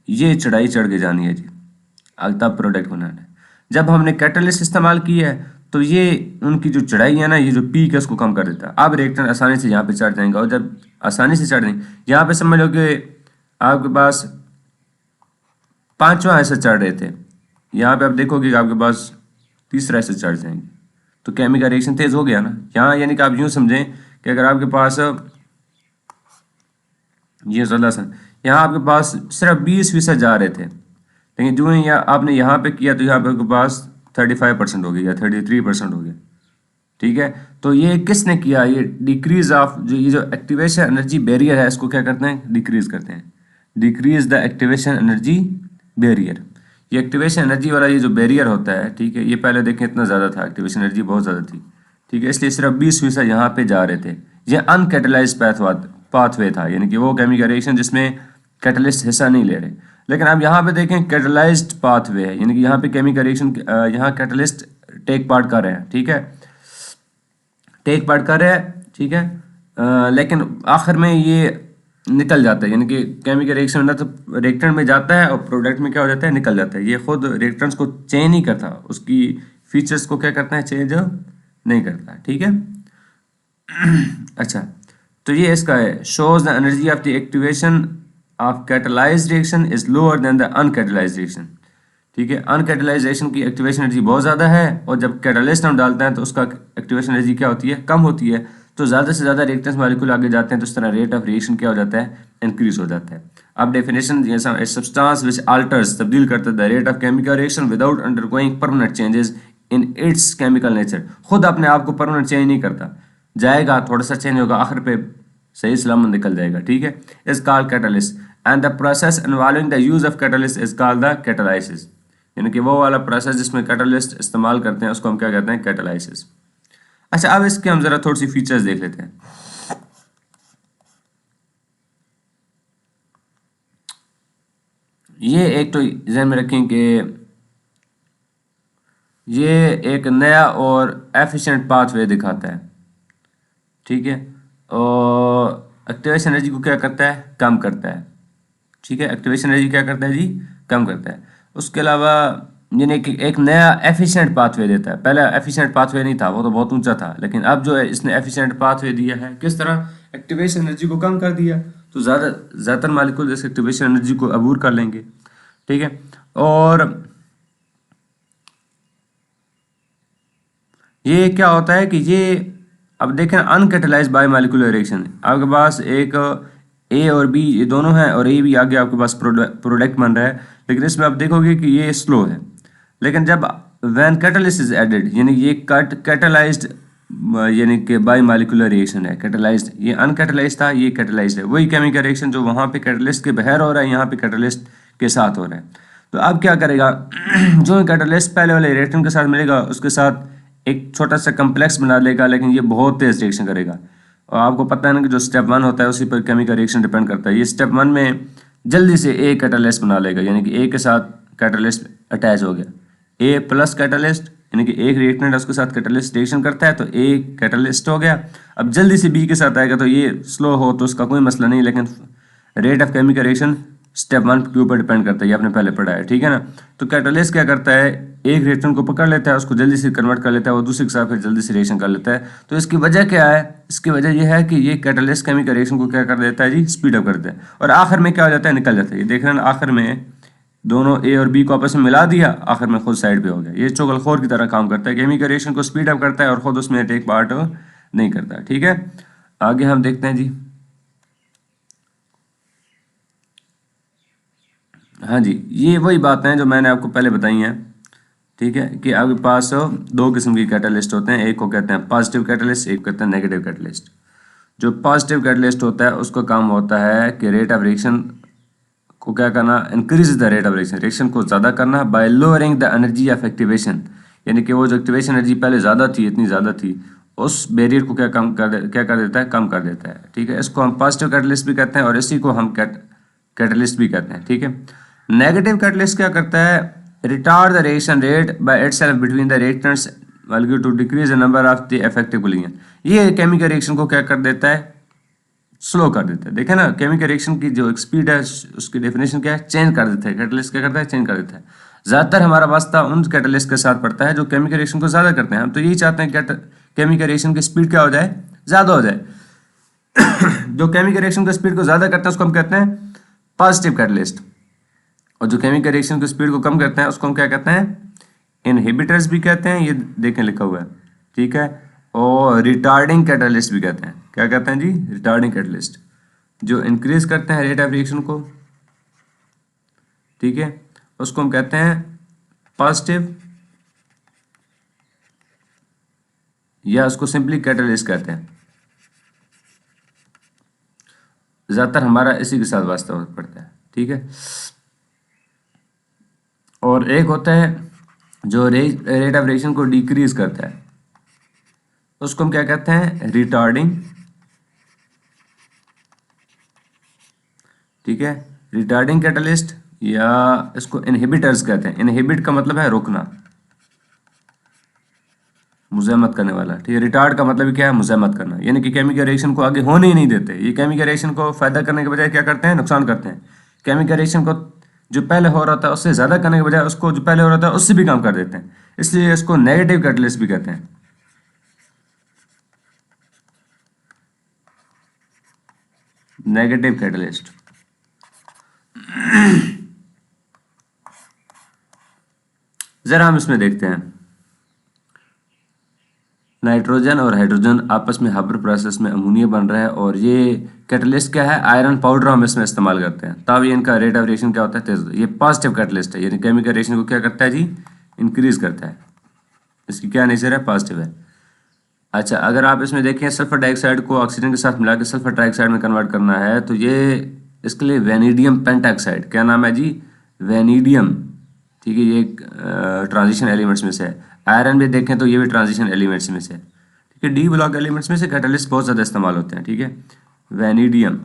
ये चढ़ाई चढ़ के जानी है जी, तब प्रोडक्ट बनाना है। जब हमने कैटलिस्ट इस्तेमाल किया है तो ये उनकी जो चढ़ाई है ना, ये जो पीक है उसको कम कर देता है। अब रिएक्टेंट आसानी से यहाँ पे चढ़ जाएंगे, और जब आसानी से चढ़ जाएंगे, यहाँ पे समझ लो कि आपके पास 5वां ऐसे चढ़ रहे थे, यहाँ पे आप देखोगे कि आपके पास 3रा ऐसे चढ़ जाएंगे, तो केमिकल रिएक्शन तेज हो गया ना यहाँ। यानी कि आप यूँ समझें कि अगर आपके पास ये ज़्यादा सा यहाँ आपके पास सिर्फ 20% जा रहे थे, लेकिन जो ही आपने यहाँ पे किया तो यहाँ पे आपके पास 35% हो गया या 33% हो गया, ठीक है। तो ये किसने किया, ये डिक्रीज ऑफ ये जो एक्टिवेशन एनर्जी बैरियर है इसको क्या करते हैं, डिक्रीज करते हैं। Decrease the activation energy barrier, ये एक्टिवेशन एनर्जी वाला ये जो बैरियर होता है, ठीक है, ये पहले देखें इतना ज़्यादा था, एक्टिवेशन एनर्जी बहुत ज़्यादा थी, ठीक है, इसलिए सिर्फ 20% यहाँ पे जा रहे थे। ये अनकैटलाइज्ड पाथवे था, यानी कि वो केमिकल रिएक्शन जिसमें कैटलिस्ट हिस्सा नहीं ले रहे। लेकिन अब यहाँ पे देखें कैटलाइज्ड पाथवे है, यानी कि यहाँ पे केमिकल रिएक्शन यहाँ कैटलिस्ट टेक पार्ट कर रहे हैं, ठीक है, टेक पार्ट कर रहे हैं, ठीक है, लेकिन आखिर में ये निकल जाता है, यानी कि केमिकल रिएक्शन ना तो रिएक्टेंट में जाता है और प्रोडक्ट में क्या हो जाता है, निकल जाता है। ये खुद रिएक्टेंट्स को चेंज नहीं करता, उसकी फीचर्स को क्या करता है, चेंज नहीं करता, ठीक है। अच्छा, तो ये इसका है, shows the energy of the activation of catalysed reaction is lower than the uncatalysed reaction, ठीक है। अनकैटलाइज्ड रिएक्शन की एक्टिवेशन एनर्जी बहुत ज़्यादा है, और जब कैटलिस्ट हम डालते हैं तो उसका एक्टिवेशन एनर्जी क्या होती है, कम होती है। तो ज़्यादा से ज़्यादा रिएक्टेंट्स मॉलिक्यूल आगे जाते हैं तो इस तरह रेट ऑफ रिएक्शन क्या हो जाता है, इंक्रीज हो जाता है। अब डेफिनेशन सब्सटेंस विच अल्टर्स, तब्दील करता है the rate of chemical reaction without undergoing permanent changes in its chemical nature, खुद अपने आप को परमानेंट चेंज नहीं करता, जाएगा, थोड़ा सा चेंज होगा, आखिर पे सही सलामत निकल जाएगा, ठीक है। Is called catalyst and the process involving the use of catalyst is called the catalysis. यानी कि वो वाला प्रोसेस जिसमें कैटलिस्ट इस्तेमाल करते हैं उसको हम क्या कहते हैं, कैटालाइसिस। अच्छा, अब इसके हम जरा थोड़ी सी फीचर्स देख लेते हैं। ये एक तो ध्यान में रखें कि ये एक नया और एफिशिएंट पाथवे दिखाता है, ठीक है। और एक्टिवेशन एनर्जी को क्या करता है, कम करता है, ठीक है। एक्टिवेशन एनर्जी क्या करता है जी, कम करता है। उसके अलावा यानी कि एक नया एफिशिएंट पाथवे देता है। पहला एफिशिएंट पाथवे नहीं था, वो तो बहुत ऊंचा था, लेकिन अब जो है इसने एफिशिएंट पाथवे दिया है। किस तरह, एक्टिवेशन एनर्जी को कम कर दिया तो ज़्यादातर मालिक्यूल इस एक्टिवेशन एनर्जी को अबूर कर लेंगे, ठीक है। और ये क्या होता है कि ये, अब देखें अनकैटलाइज्ड बायोमोलिकुलर रिएक्शन, आपके पास एक ए और बी ये दोनों हैं और ए भी आगे आपके पास प्रोडक्ट बन रहा है, लेकिन इसमें आप देखोगे कि ये स्लो है। लेकिन जब व्हेन कैटलिस्ट इज एडेड, यानी ये कैटलाइज्ड यानी कि बायोमोलिकुलर रिएक्शन है, कैटलाइज्ड, ये अनकैटलाइज्ड था, ये कैटलाइज्ड है। वही केमिकल रिएक्शन जो वहाँ पे कैटलिस्ट के बगैर हो रहा है, यहाँ पे कैटलिस्ट के साथ हो रहा है। तो अब क्या करेगा जो कैटलिस्ट पहले वाले रिएक्शन के साथ मिलेगा उसके साथ एक छोटा सा कम्प्लेक्स बना लेगा, लेकिन ये बहुत तेज रिएक्शन करेगा। और आपको पता है ना कि जो स्टेप 1 होता है उसी पर केमिकल रिएक्शन डिपेंड करता है। ये स्टेप 1 में जल्दी से ए कैटालिस्ट बना लेगा, यानी कि ए के साथ कैटालिस्ट अटैच हो गया, ए प्लस कैटालिस्ट, यानी कि एक रिएक्टेंट है उसके साथ कैटालिस्ट रिएक्शन करता है तो ए कैटालिस्ट हो गया। अब जल्दी से बी के साथ आएगा तो ये स्लो हो तो उसका कोई मसला नहीं, लेकिन rate of chemical reaction step 1 के ऊपर डिपेंड करता है, ये आपने पहले पढ़ा है, ठीक है ना। तो कैटालिस्ट क्या करता है, एक रिएक्शन को पकड़ लेता है, उसको जल्दी से कन्वर्ट कर लेता है, वो दूसरे के साथ फिर जल्दी से रिएक्शन कर लेता है। तो इसकी वजह क्या है, इसकी वजह यह है कि ये कैटालिस्ट केमिकल रिएक्शन को क्या कर देता है जी, स्पीड अप कर देता है। और आखिर में क्या हो जाता है, निकल जाता है। ये देख रहे हैं आखिर में दोनों ए और बी को आपस में मिला दिया, आखिर में खुद साइड पे हो गया। ये चुगलखोर की तरह काम करता है, केमिकल रिएक्शन को स्पीड अप करता है और खुद उसमें टेक पार्ट नहीं करता, ठीक है। आगे हम देखते हैं जी। हाँ जी, ये वही बातें हैं जो मैंने आपको पहले बताई हैं, ठीक है, कि आपके पास दो किस्म की कैटलिस्ट होते हैं, एक को कहते हैं पॉजिटिव कैटलिस्ट, एक कहते हैं नेगेटिव कैटलिस्ट। जो पॉजिटिव कैटलिस्ट होता है उसका काम होता है कि रेट ऑफ रिएक्शन को क्या करना, increase the rate of reaction, reaction को ज़्यादा करना bye lowering the energy of activation. यानी कि वो जो एक्टिवेशन एनर्जी पहले ज़्यादा थी, इतनी ज़्यादा थी, उस बैरियर को क्या कर देता है, कम कर देता है, ठीक है। इसको हम पॉजिटिव कैटलिस्ट भी कहते हैं और इसी को हम कैटलिस्ट भी कहते हैं, ठीक है। नेगेटिव कैटलिस्ट क्या करता है, retard the reaction rate by itself between the reactants value to decrease the number of the effective collision. ये केमिकल रिएक्शन को क्या कर देता है, स्लो कर देता है। देखें ना, केमिकल रिएक्शन की जो स्पीड है उसकी डेफिनेशन क्या है, चेंज कर देता है। कैटलिस्ट क्या करता है, चेंज कर देता है। ज़्यादातर हमारा वास्ता उन कैटलिस्ट के साथ पड़ता है जो केमिकल रिएक्शन को ज़्यादा करते हैं। हम तो यही चाहते हैं कि केमिकल रिएक्शन की स्पीड क्या हो जाए, ज़्यादा हो जाए। जो केमिकल रिएक्शन की स्पीड को ज़्यादा करते हैं उसको हम कहते हैं पॉजिटिव कैटलिस्ट, और जो केमिकल रिएक्शन की स्पीड को कम करते हैं उसको हम क्या कहते हैं, इनहिबिटर्स भी कहते हैं। ये देखें लिखा हुआ है, ठीक है। और रिटार्डिंग कैटलिस्ट भी कहते हैं। क्या कहते हैं जी, रिटार्डिंग कैटलिस्ट, जो इंक्रीज करते हैं रेट ऑफ रिएक्शन को, ठीक है, उसको हम कहते हैं पॉजिटिव, या उसको सिंपली कैटलिस्ट कहते हैं। ज़्यादातर हमारा इसी के साथ वास्ता पड़ता है, ठीक है। और एक होता है जो रेट ऑफ रिएक्शन को डिक्रीज करता है, उसको हम क्या कहते हैं, रिटार्डिंग, ठीक है, रिटार्डिंग कैटलिस्ट, या इसको इनहिबिटर्स कहते हैं। इनहिबिट का मतलब है रोकना, मुज़ाहमत करने वाला, ठीक है। रिटार्ड का मतलब क्या है, मुज़ाहमत करना, यानी कि केमिकल रिएक्शन को आगे होने ही नहीं देते। ये केमिकल रिएक्शन को फायदा करने के बजाय क्या करते हैं, नुकसान करते हैं। केमिकल रिएक्शन को जो पहले हो रहा था उससे ज़्यादा करने के बजाय उसको जो पहले हो रहा था उससे भी कम कर देते हैं, इसलिए इसको नेगेटिव कैटलिस्ट भी कहते हैं। Negative catalyst. जरा हम इसमें देखते हैं, नाइट्रोजन और हाइड्रोजन आपस में हाइब्रिड प्रोसेस में अमोनिया बन रहा है, और ये कैटलिस्ट क्या है, आयरन पाउडर हम इसमें इस्तेमाल करते हैं, तब ये इनका रेट ऑफ रिएक्शन क्या होता है, तेज। ये पॉजिटिव कैटलिस्ट है, यानी केमिकल रिएक्शन को क्या करता है जी, इंक्रीज करता है। इसकी क्या नेचर है, पॉजिटिव है। अच्छा, अगर आप इसमें देखें सल्फर डाइऑक्साइड को ऑक्सीजन के साथ मिला के सल्फर ट्राइऑक्साइड में कन्वर्ट करना है तो ये इसके लिए वैनीडियम पेंटाऑक्साइड, क्या नाम है जी, वैनीडियम, ठीक है, ये ट्रांजिशन एलिमेंट्स में से है। आयरन भी देखें तो ये भी ट्रांजिशन एलिमेंट्स में से है, ठीक है। डी ब्लॉक एलिमेंट्स में से कैटलिस्ट बहुत ज़्यादा इस्तेमाल होते हैं, ठीक है। वैनीडियम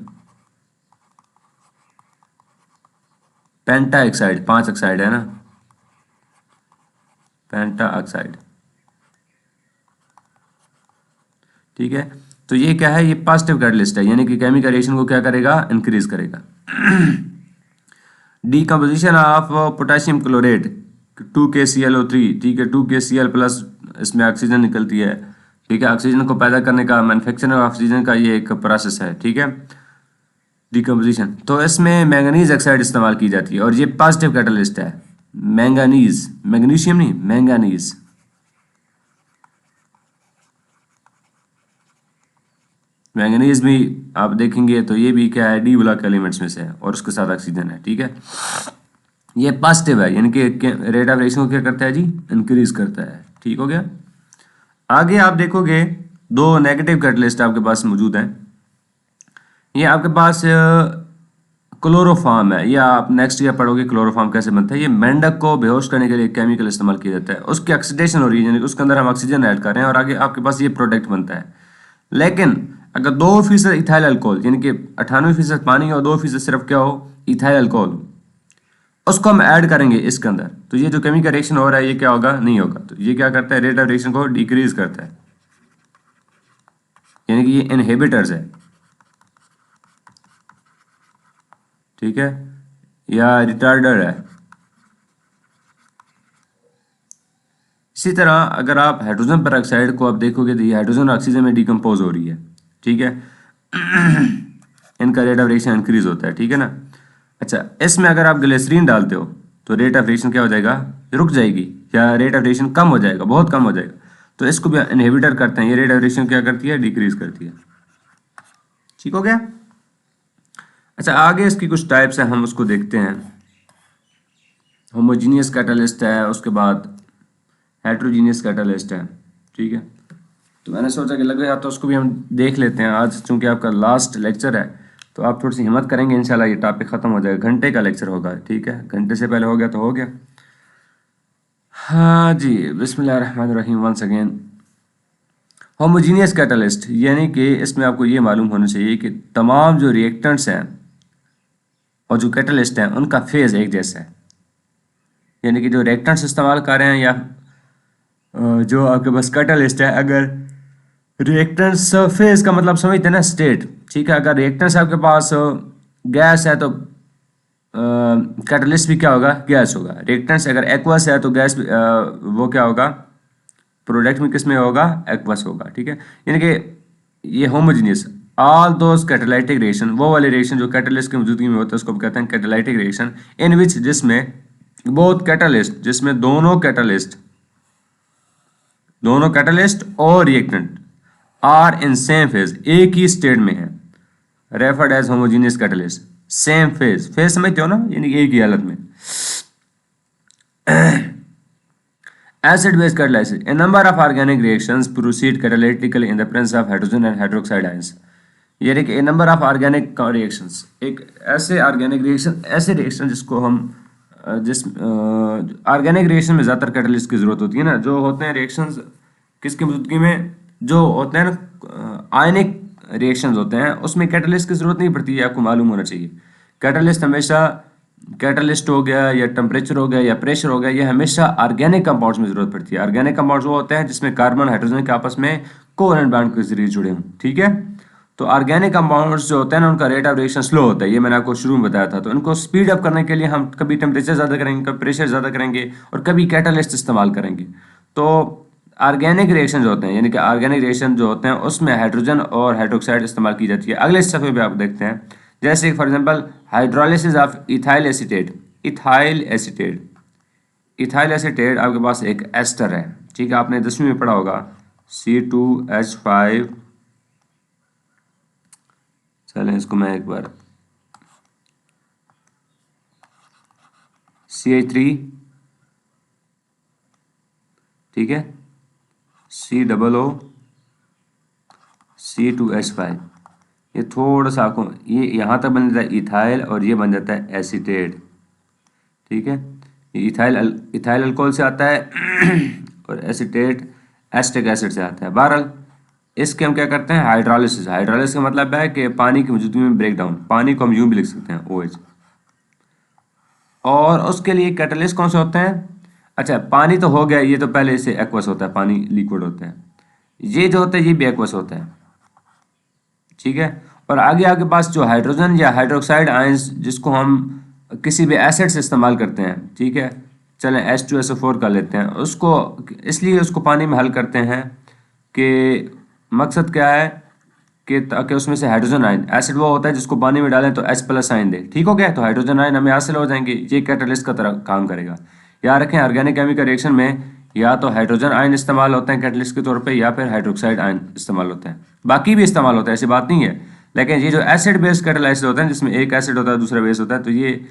पेंटाऑक्साइड, 5 ऑक्साइड है ना, पेंटाऑक्साइड, ठीक है। तो ये क्या है, ये पॉजिटिव कैटलिस्ट है, यानी कि केमिकल रिएक्शन को क्या करेगा, इंक्रीज करेगा। Decomposition of potassium chlorate 2KClO3, ठीक है, 2KCl प्लस, इसमें ऑक्सीजन निकलती है, ठीक है। ऑक्सीजन को पैदा करने का, मैन्युफैक्चरिंग ऑक्सीजन का ये एक प्रोसेस है, ठीक है, डीकम्पोजिशन। तो इसमें मैंगनीज ऑक्साइड इस्तेमाल की जाती है और ये पॉजिटिव कैटलिस्ट है। मैंगनीज, मैग्नीशियम नहीं, मैंगनीज, मैंगनीज भी आप देखेंगे तो ये भी क्या है, डी ब्लॉक एलिमेंट्स में से है और उसके साथ ऑक्सीजन है, ठीक है। ये पॉजिटिव है, यानी कि रेट ऑफ रिएक्शन को क्या करता है जी, इंक्रीज करता है, ठीक हो गया। आगे आप देखोगे दो नेगेटिव कैटलिस्ट आपके पास मौजूद हैं। ये आपके पास क्लोरोफॉर्म है, ये आप नेक्स्ट ईयर पढ़ोगे क्लोरोफॉर्म कैसे बनता है। ये मेंढक को बेहोश करने के लिए केमिकल इस्तेमाल किया जाता है, उसकी ऑक्सीडेशन हो रही है, यानी कि उसके अंदर हम ऑक्सीजन ऐड कर रहे हैं और आगे आपके पास ये प्रोडक्ट बनता है। लेकिन अगर 2% इथाइल अल्कोहल, यानी कि 98% पानी और 2% सिर्फ क्या हो, इथाइल अल्कोहल, उसको हम ऐड करेंगे इसके अंदर, तो ये जो केमिकल रिएक्शन हो रहा है ये क्या होगा, नहीं होगा। तो ये क्या करता है, रेट ऑफ रिएक्शन को डिक्रीज करता है, यानी कि ये इनहिबिटर्स है, ठीक है, या रिटार्डर है। इसी तरह अगर आप हाइड्रोजन पेरोक्साइड को आप देखोगे तो ये हाइड्रोजन और ऑक्सीजन में डिकम्पोज हो रही है, ठीक है। इनका रेट ऑफ रिएक्शन इंक्रीज होता है, ठीक है ना। अच्छा, इसमें अगर आप ग्लिसरीन डालते हो तो रेट ऑफ रिएक्शन क्या हो जाएगा, रुक जाएगी, या रेट ऑफ रिएक्शन कम हो जाएगा, बहुत कम हो जाएगा। तो इसको भी इनहिबिटर करते हैं, ये रेट ऑफ रिएक्शन क्या करती है, डिक्रीज करती है, ठीक हो गया। अच्छा, आगे इसकी कुछ टाइप्स हैं, हम उसको देखते हैं। होमोजीनियस कैटलिस्ट है, उसके बाद हेट्रोजीनियस कैटलिस्ट है, ठीक है। तो मैंने सोचा कि लग गया तो उसको भी हम देख लेते हैं आज, चूंकि आपका लास्ट लेक्चर है तो आप थोड़ी सी हिम्मत करेंगे, इंशाल्लाह ये टॉपिक ख़त्म हो जाएगा, घंटे का लेक्चर होगा, ठीक है। घंटे से पहले हो गया तो हो गया। हाँ जी, बिस्मिल्लाहिर्रहमानिर्रहीम। वंस अगेन, होमोजीनियस कैटलिस्ट, यानी कि इसमें आपको ये मालूम होना चाहिए कि तमाम जो रिएक्टेंट्स हैं और जो कैटलिस्ट हैं उनका फेज़ एक जैसा है, यानी कि जो रिएक्टेंट्स इस्तेमाल कर रहे हैं या जो आपके पास कैटलिस्ट है, अगर रिएक्टेंट्स फेज का मतलब समझते हैं ना, स्टेट, ठीक है। अगर रिएक्टेंट्स आपके पास गैस है तो कैटलिस्ट भी क्या होगा, गैस होगा। रिएक्टेंट्स अगर एक्वस है तो गैस वो क्या होगा, प्रोडक्ट में किस में होगा, एक्वस होगा, ठीक है। यानी कि ये homogeneous, all those catalytic reaction, वो वाले रिएक्शन जो कैटलिस्ट की मौजूदगी में होता है उसको कहते हैं कैटालाइटिक रिएक्शन, इन विच, जिसमें बोथ कैटलिस्ट, जिसमें दोनों कैटलिस्ट और reactant are in same phase, एक ही स्टेट में है, referred as homogeneous catalyst. Same phase, phase समझते हो ना, यानी एक ही हालत में। Acid base catalysis, a number of organic reactions proceed catalytically in the presence of hydrogen and hydroxide ions, यानी कि a number of organic reactions, एक ऐसे ऑर्गेनिक रिएक्शन, ऐसे रिएक्शन जिसको हम जिस ऑर्गेनिक रिएक्शन में ज़्यादातर कैटलिस्ट की जरूरत होती है ना, जो होते हैं रिएक्शंस किसकी मौजूदगी में, जो होते हैं ना आयनिक रिएक्शंस होते हैं, उसमें कैटलिस्ट की जरूरत नहीं पड़ती है, आपको मालूम होना चाहिए। कैटलिस्ट हमेशा, कैटलिस्ट हो गया या टेम्परेचर हो गया या प्रेशर हो गया, ये हमेशा ऑर्गेनिक कंपाउंड्स में जरूरत पड़ती है। ऑर्गेनिक कंपाउंड्स वो होते हैं जिसमें कार्बन हाइड्रोजन के आपस में कोवेलेंट बॉन्ड के जरिए जुड़े हों, ठीक है। तो ऑर्गेनिक कंपाउंड्स जो होते हैं ना, उनका रेट ऑफ रिएक्शन स्लो होता है, ये मैंने आपको शुरू में बताया था। तो इनको स्पीड अप करने के लिए हम कभी टेम्परेचर ज़्यादा करेंगे, कभी प्रेशर ज़्यादा करेंगे और कभी कैटालिस्ट इस्तेमाल करेंगे। तो ऑर्गेनिक रिएक्शन जो होते हैं, यानी कि ऑर्गेनिक रिएक्शन जो होते हैं उसमें हाइड्रोजन और हाइड्रोक्साइड इस्तेमाल की जाती है। अगले सफ़े पे आप देखते हैं, जैसे for example hydrolysis of ethyl acetate, ethyl acetate, ethyl acetate आपके पास एक एस्टर है, ठीक है, आपने 10वीं में पढ़ा होगा, C2H5, चलें इसको मैं एक बार, CH3, ठीक है, COO C2H5, ये थोड़ा सा आपको ये यहाँ तक बन जाता है इथाइल और ये बन जाता है एसीटेट, ठीक है। ये इथाइल अल्कोहल से आता है और एसीटेट एसिटिक एसिड से आता है। बहरहाल इसके हम क्या करते हैं, हाइड्रोलिसिस। हाइड्रोलिसिस का मतलब है कि पानी की मौजूदगी में ब्रेक डाउन। पानी को हम यूं भी लिख सकते हैं OH। और उसके लिए कैटलिस्ट कौन से होते हैं? अच्छा, पानी तो हो गया, ये तो पहले से एक्वस होता है, पानी लिक्विड होता है। ये जो होता है ये भी एक्वस होता है, ठीक है। और आगे आपके पास जो हाइड्रोजन या हाइड्रोक्साइड आयंस जिसको हम किसी भी एसिड से इस्तेमाल करते हैं, ठीक है, चलें H2SO4 कर लेते हैं, उसको इसलिए उसको पानी में हल करते हैं कि मकसद क्या है कि ताकि उसमें से हाइड्रोजन आयन, एसिड वो होता है जिसको पानी में डालें तो H+ आयन दे, ठीक हो गया। तो हाइड्रोजन आयन हमें हासिल हो जाएंगे, ये कैटलिस्ट का तरह काम करेगा। याद रखें ऑर्गेनिक केमिकल रिएक्शन में या तो हाइड्रोजन आयन इस्तेमाल होते हैं कैटलिस्ट के तौर पे, या फिर हाइड्रोक्साइड आयन इस्तेमाल होते हैं। बाकी भी इस्तेमाल होता है, ऐसी बात नहीं है, लेकिन ये जो एसिड बेस्ड कैटलाइसिस होते हैं जिसमें एक एसिड होता है दूसरा बेस होता है, तो ये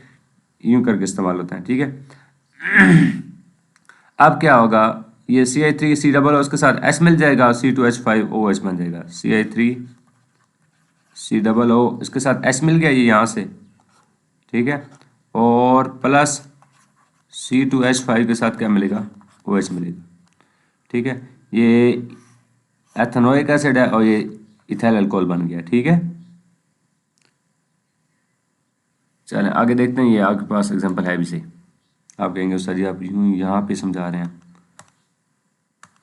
यूं करके इस्तेमाल होता है, ठीक है। अब क्या होगा, ये CH3C उसके साथ H मिल जाएगा, C2H5OH बन जाएगा। CH3C, इसके साथ H मिल गया ये यहाँ से, ठीक है, और प्लस C2H5 के साथ क्या मिलेगा, OH मिलेगा, ठीक है। ये एथेनोइक एसिड है और ये इथाइल अल्कोहल बन गया, ठीक है। चलें आगे देखते हैं, ये आपके पास एग्जांपल है भी सही। आप कहेंगे सर जी आप यूं यहाँ पे समझा रहे हैं,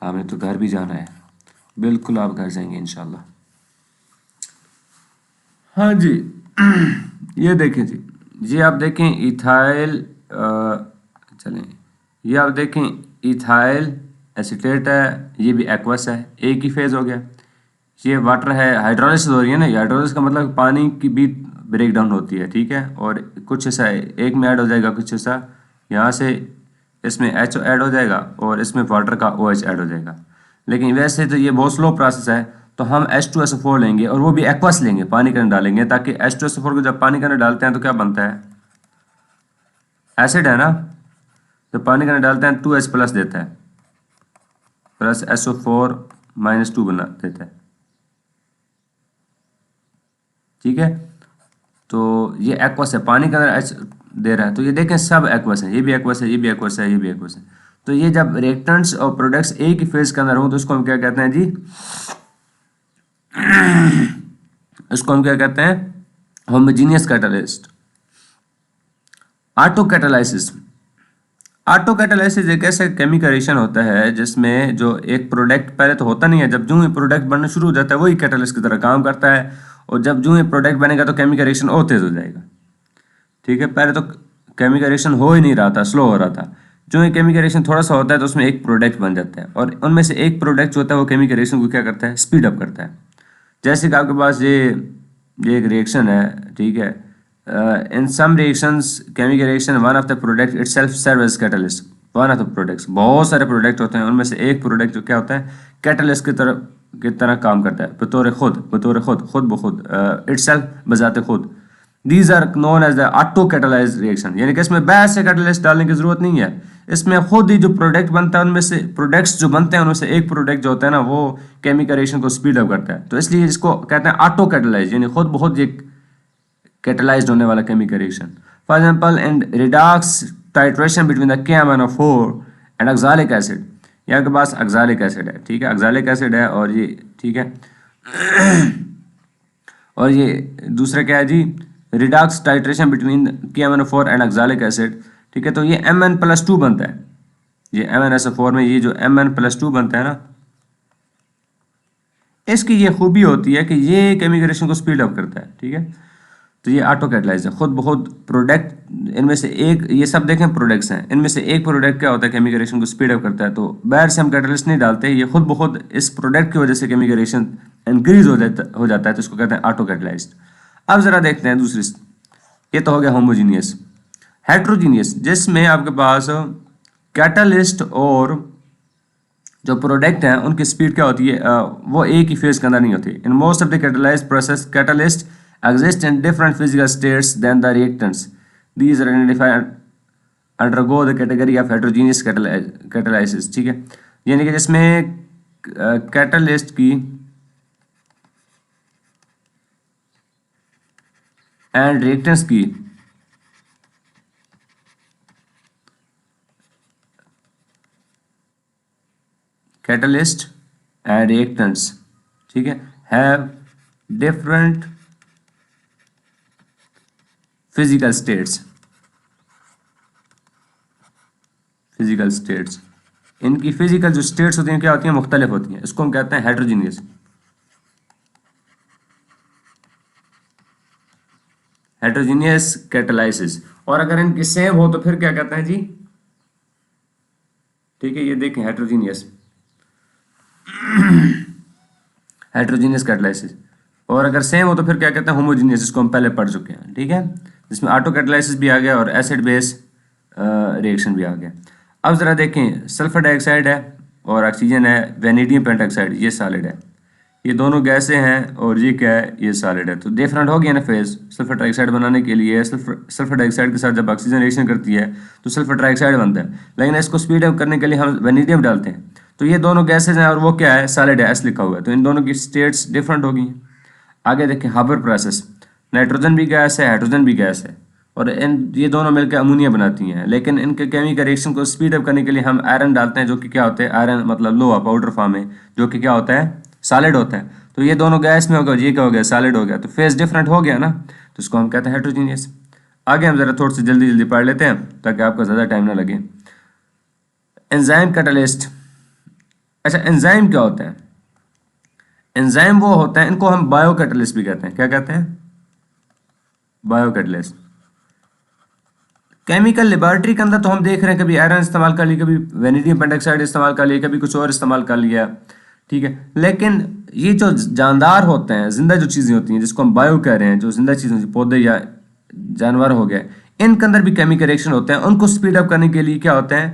आपने तो घर भी जाना है। बिल्कुल आप घर जाएंगे इंशाल्लाह। हाँ जी, ये देखें जी, ये आप देखें इथाइल, चलें ये आप देखें इथाइल एसीटेट है, ये भी एक्वस है, एक ही फेज हो गया। ये वाटर है, हाइड्रोलिसिस हो रही है ना, हाइड्रोलिसिस का मतलब पानी की भी ब्रेक डाउन होती है, ठीक है। और कुछ ऐसा एक में ऐड हो जाएगा, कुछ ऐसा यहाँ से इसमें H ऐड हो जाएगा और इसमें वाटर का OH ऐड हो जाएगा। लेकिन वैसे तो ये बहुत स्लो प्रोसेस है, तो हम H2SO4 लेंगे और वो भी एक्वस लेंगे, पानी के अंदर डालेंगे, ताकि H2SO4 को जब पानी के अंदर डालते हैं तो क्या बनता है, एसिड है ना, जब पानी के अंदर डालते हैं 2H+ देता है, प्लस SO4 - 2 बना देता है, ठीक है। तो ये एक्वस है, पानी के अंदर H दे रहा है, तो ये देखें सब एक्वस है, ये भी एक्वस है, ये भी एक्वस है, ये भी एक्वस है। तो ये जब रिएक्टेंट्स और प्रोडक्ट्स एक ही फेज के अंदर हों तो इसको हम क्या कहते हैं जी, इसको हम क्या कहते हैं, homogeneous catalyst. Auto catalysis, auto catalysis एक ऐसा केमिकल रिएक्शन होता है जिसमें जो एक प्रोडक्ट पहले तो होता नहीं है, जब जो ही प्रोडक्ट बनना शुरू हो जाता है वही कैटालिस्ट की तरह काम करता है, और जब जो ही प्रोडक्ट बनेगा तो केमिकल रिएक्शन और तेज हो जाएगा, ठीक है। पहले तो केमिकल रिएक्शन हो ही नहीं रहा था, स्लो हो रहा था। जो ही केमिकल रिएक्शन थोड़ा सा होता है तो उसमें एक प्रोडक्ट बन जाता है, और उनमें से एक प्रोडक्ट जो होता है वो केमिकल रिएक्शन को क्या करता है, स्पीड अप करता है। जैसे कि आपके पास ये एक रिएक्शन है, ठीक है। In some reactions chemical reaction one of the product itself serve as catalyst. One of the products, बहुत सारे प्रोडक्ट होते हैं, उनमें से एक प्रोडक्ट जो क्या होता है, कैटलिस्ट की तरह काम करता है, बतौर खुद ब खुद, इटसेल्फ, बजाते खुद। These are known as the autocatalyse reaction, यानी कि इसमें बाहर से कैटलिस्ट डालने की जरूरत नहीं है, इसमें खुद ही जो प्रोडक्ट बनता है उनमें से प्रोडक्ट्स जो बनते हैं उनमें से एक प्रोडक्ट जो होता है ना वो केमिकल रिएक्शन को स्पीड अप करता है। तो इसलिए इसको कहते हैं ऑटो कैटालाइज, यानी खुद ब खुद ये कैटलाइज्ड होने वाला chemical reaction. For example in redox titration between the KMnO4 and oxalic acid, यहाँ के पास ऑक्सैलिक एसिड है, ठीक है, ऑक्सैलिक एसिड है, और ये ठीक है। और ये दूसरा क्या है जी, redox titration between KMnO4 and oxalic acid, ठीक है। तो ये Mn+2 बनता है, ये MnSO4 में ये जो Mn+2 बनता है ना, इसकी ये खूबी होती है कि ये केमिकल रिएक्शन को स्पीड अप करता है, ठीक है। तो ये ऑटो कैटालाइज है, खुद ब खुद प्रोडक्ट, इनमें से एक, ये सब देखें प्रोडक्ट्स हैं, इनमें से एक प्रोडक्ट क्या होता है, केमिकल रिएक्शन को स्पीड अप करता है। तो बाहर से हम कैटालिस्ट नहीं डालते, ये खुद ब खुद इस प्रोडक्ट की वजह से केमिकल रिएक्शन इंक्रीज हो जाता है, तो इसको कहते हैं ऑटो कैटालाइज्ड। अब जरा देखते हैं दूसरी, ये तो हो गया होमोजीनियस। हेट्रोजीनियस, जिसमें आपके पास कैटालिस्ट और जो प्रोडक्ट हैं उनकी स्पीड क्या होती है, वो एक ही फेज के अंदर नहीं होती। In most of the catalysed process catalyst exist in different physical states than the reactants. These are identified undergo the category of heterogeneous catalysis, ठीक है। यानी कि जिसमें कैटालिस्ट की एंड रिएक्टेंट्स की कैटलिस्ट एंड रिएक्टेंट्स, ठीक है, have different physical states, physical states, इनकी फिजिकल जो स्टेट्स होती हैं क्या होती हैं, मुख्तलिफ होती हैं, इसको हम कहते हैं हेट्रोजीनियस, हेट्रोजीनियस कैटालाइसिस। और अगर इनकी सेम हो तो फिर क्या कहते हैं जी, ठीक है, ये देखें हेट्रोजीनियस, हेट्रोजीनियस कैटालाइसिस। और अगर सेम हो तो फिर क्या कहते हैं, होमोजीनियस, जिसको हम पहले पढ़ चुके हैं, ठीक है, जिसमें ऑटो कैटालाइसिस भी आ गया और एसिड बेस रिएक्शन भी आ गया। अब ज़रा देखें, सल्फर डाइऑक्साइड है और ऑक्सीजन है, वेनेडियम पेंटाऑक्साइड, ये सॉलिड है, ये दोनों गैसें हैं और ये क्या है, ये सॉलिड है। तो डिफरेंट हो गया ना फेज, सल्फर डाइऑक्साइड बनाने के लिए सल्फर डाइऑक्साइड के साथ जब ऑक्सीजन रिएक्शन करती है तो सल्फर डाइऑक्साइड बनता है, लेकिन इसको स्पीड अप करने के लिए हम वेनेडियम डालते हैं, तो ये दोनों गैसेज हैं और वो क्या है, सॉलिड है, एस लिखा हुआ है, तो इन दोनों की स्टेट्स डिफरेंट हो गई हैं। आगे देखें हाबर प्रोसेस, नाइट्रोजन भी गैस है, हाइड्रोजन भी गैस है, और इन ये दोनों मिलकर अमोनिया बनाती हैं, लेकिन इनके केमिकल रिएक्शन को स्पीड अप करने के लिए हम आयरन डालते हैं, जो कि क्या होता है, आयरन मतलब लोहा पाउडर फॉर्म है, जो कि क्या होता है, सॉलिड होता है। तो ये दोनों गैस में होगा, ये क्या हो गया, सॉलिड हो गया, तो फेस डिफरेंट हो गया ना, तो इसको हम कहते हैं हेट्रोजीनियस। आगे हम जरा थोड़ी सी जल्दी जल्दी पढ़ लेते हैं ताकि आपको ज़्यादा टाइम ना लगे। एंजाइम कैटलिस्ट, अच्छा एंजाइम क्या होता है, एंजाइम वो होता है, इनको हम बायो कैटलिस्ट भी कहते हैं, क्या कहते हैं, बायो कैटलिस्ट। केमिकल लेबोरेटरी के अंदर तो हम देख रहे हैं, कभी आयरन इस्तेमाल कर लिया, कभी वेनेडियम पेंटाऑक्साइड इस्तेमाल कर लिया, कभी कुछ और इस्तेमाल कर लिया, ठीक है, लेकिन ये जो जानदार होते हैं, जिंदा जो चीज़ें होती हैं जिसको हम बायो कह रहे हैं, जो जिंदा चीज़ें, पौधे या जानवर हो गए, इनके अंदर भी केमिकल रिएक्शन होते हैं, उनको स्पीड अप करने के लिए क्या होते हैं,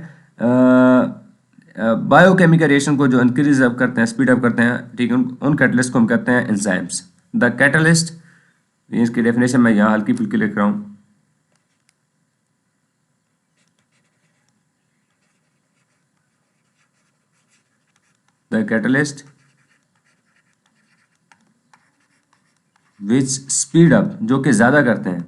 बायो केमिकल रिएक्शन को जो इंक्रीज अप करते हैं, स्पीड अप करते हैं, ठीक है, उन कैटलिस्ट को हम कहते हैं एंजाइम्स। द कैटलिस्ट, इसकी डेफिनेशन मैं यहाँ हल्की फुल्की लिख रहा हूँ, the catalyst which speed up, जो कि ज़्यादा करते हैं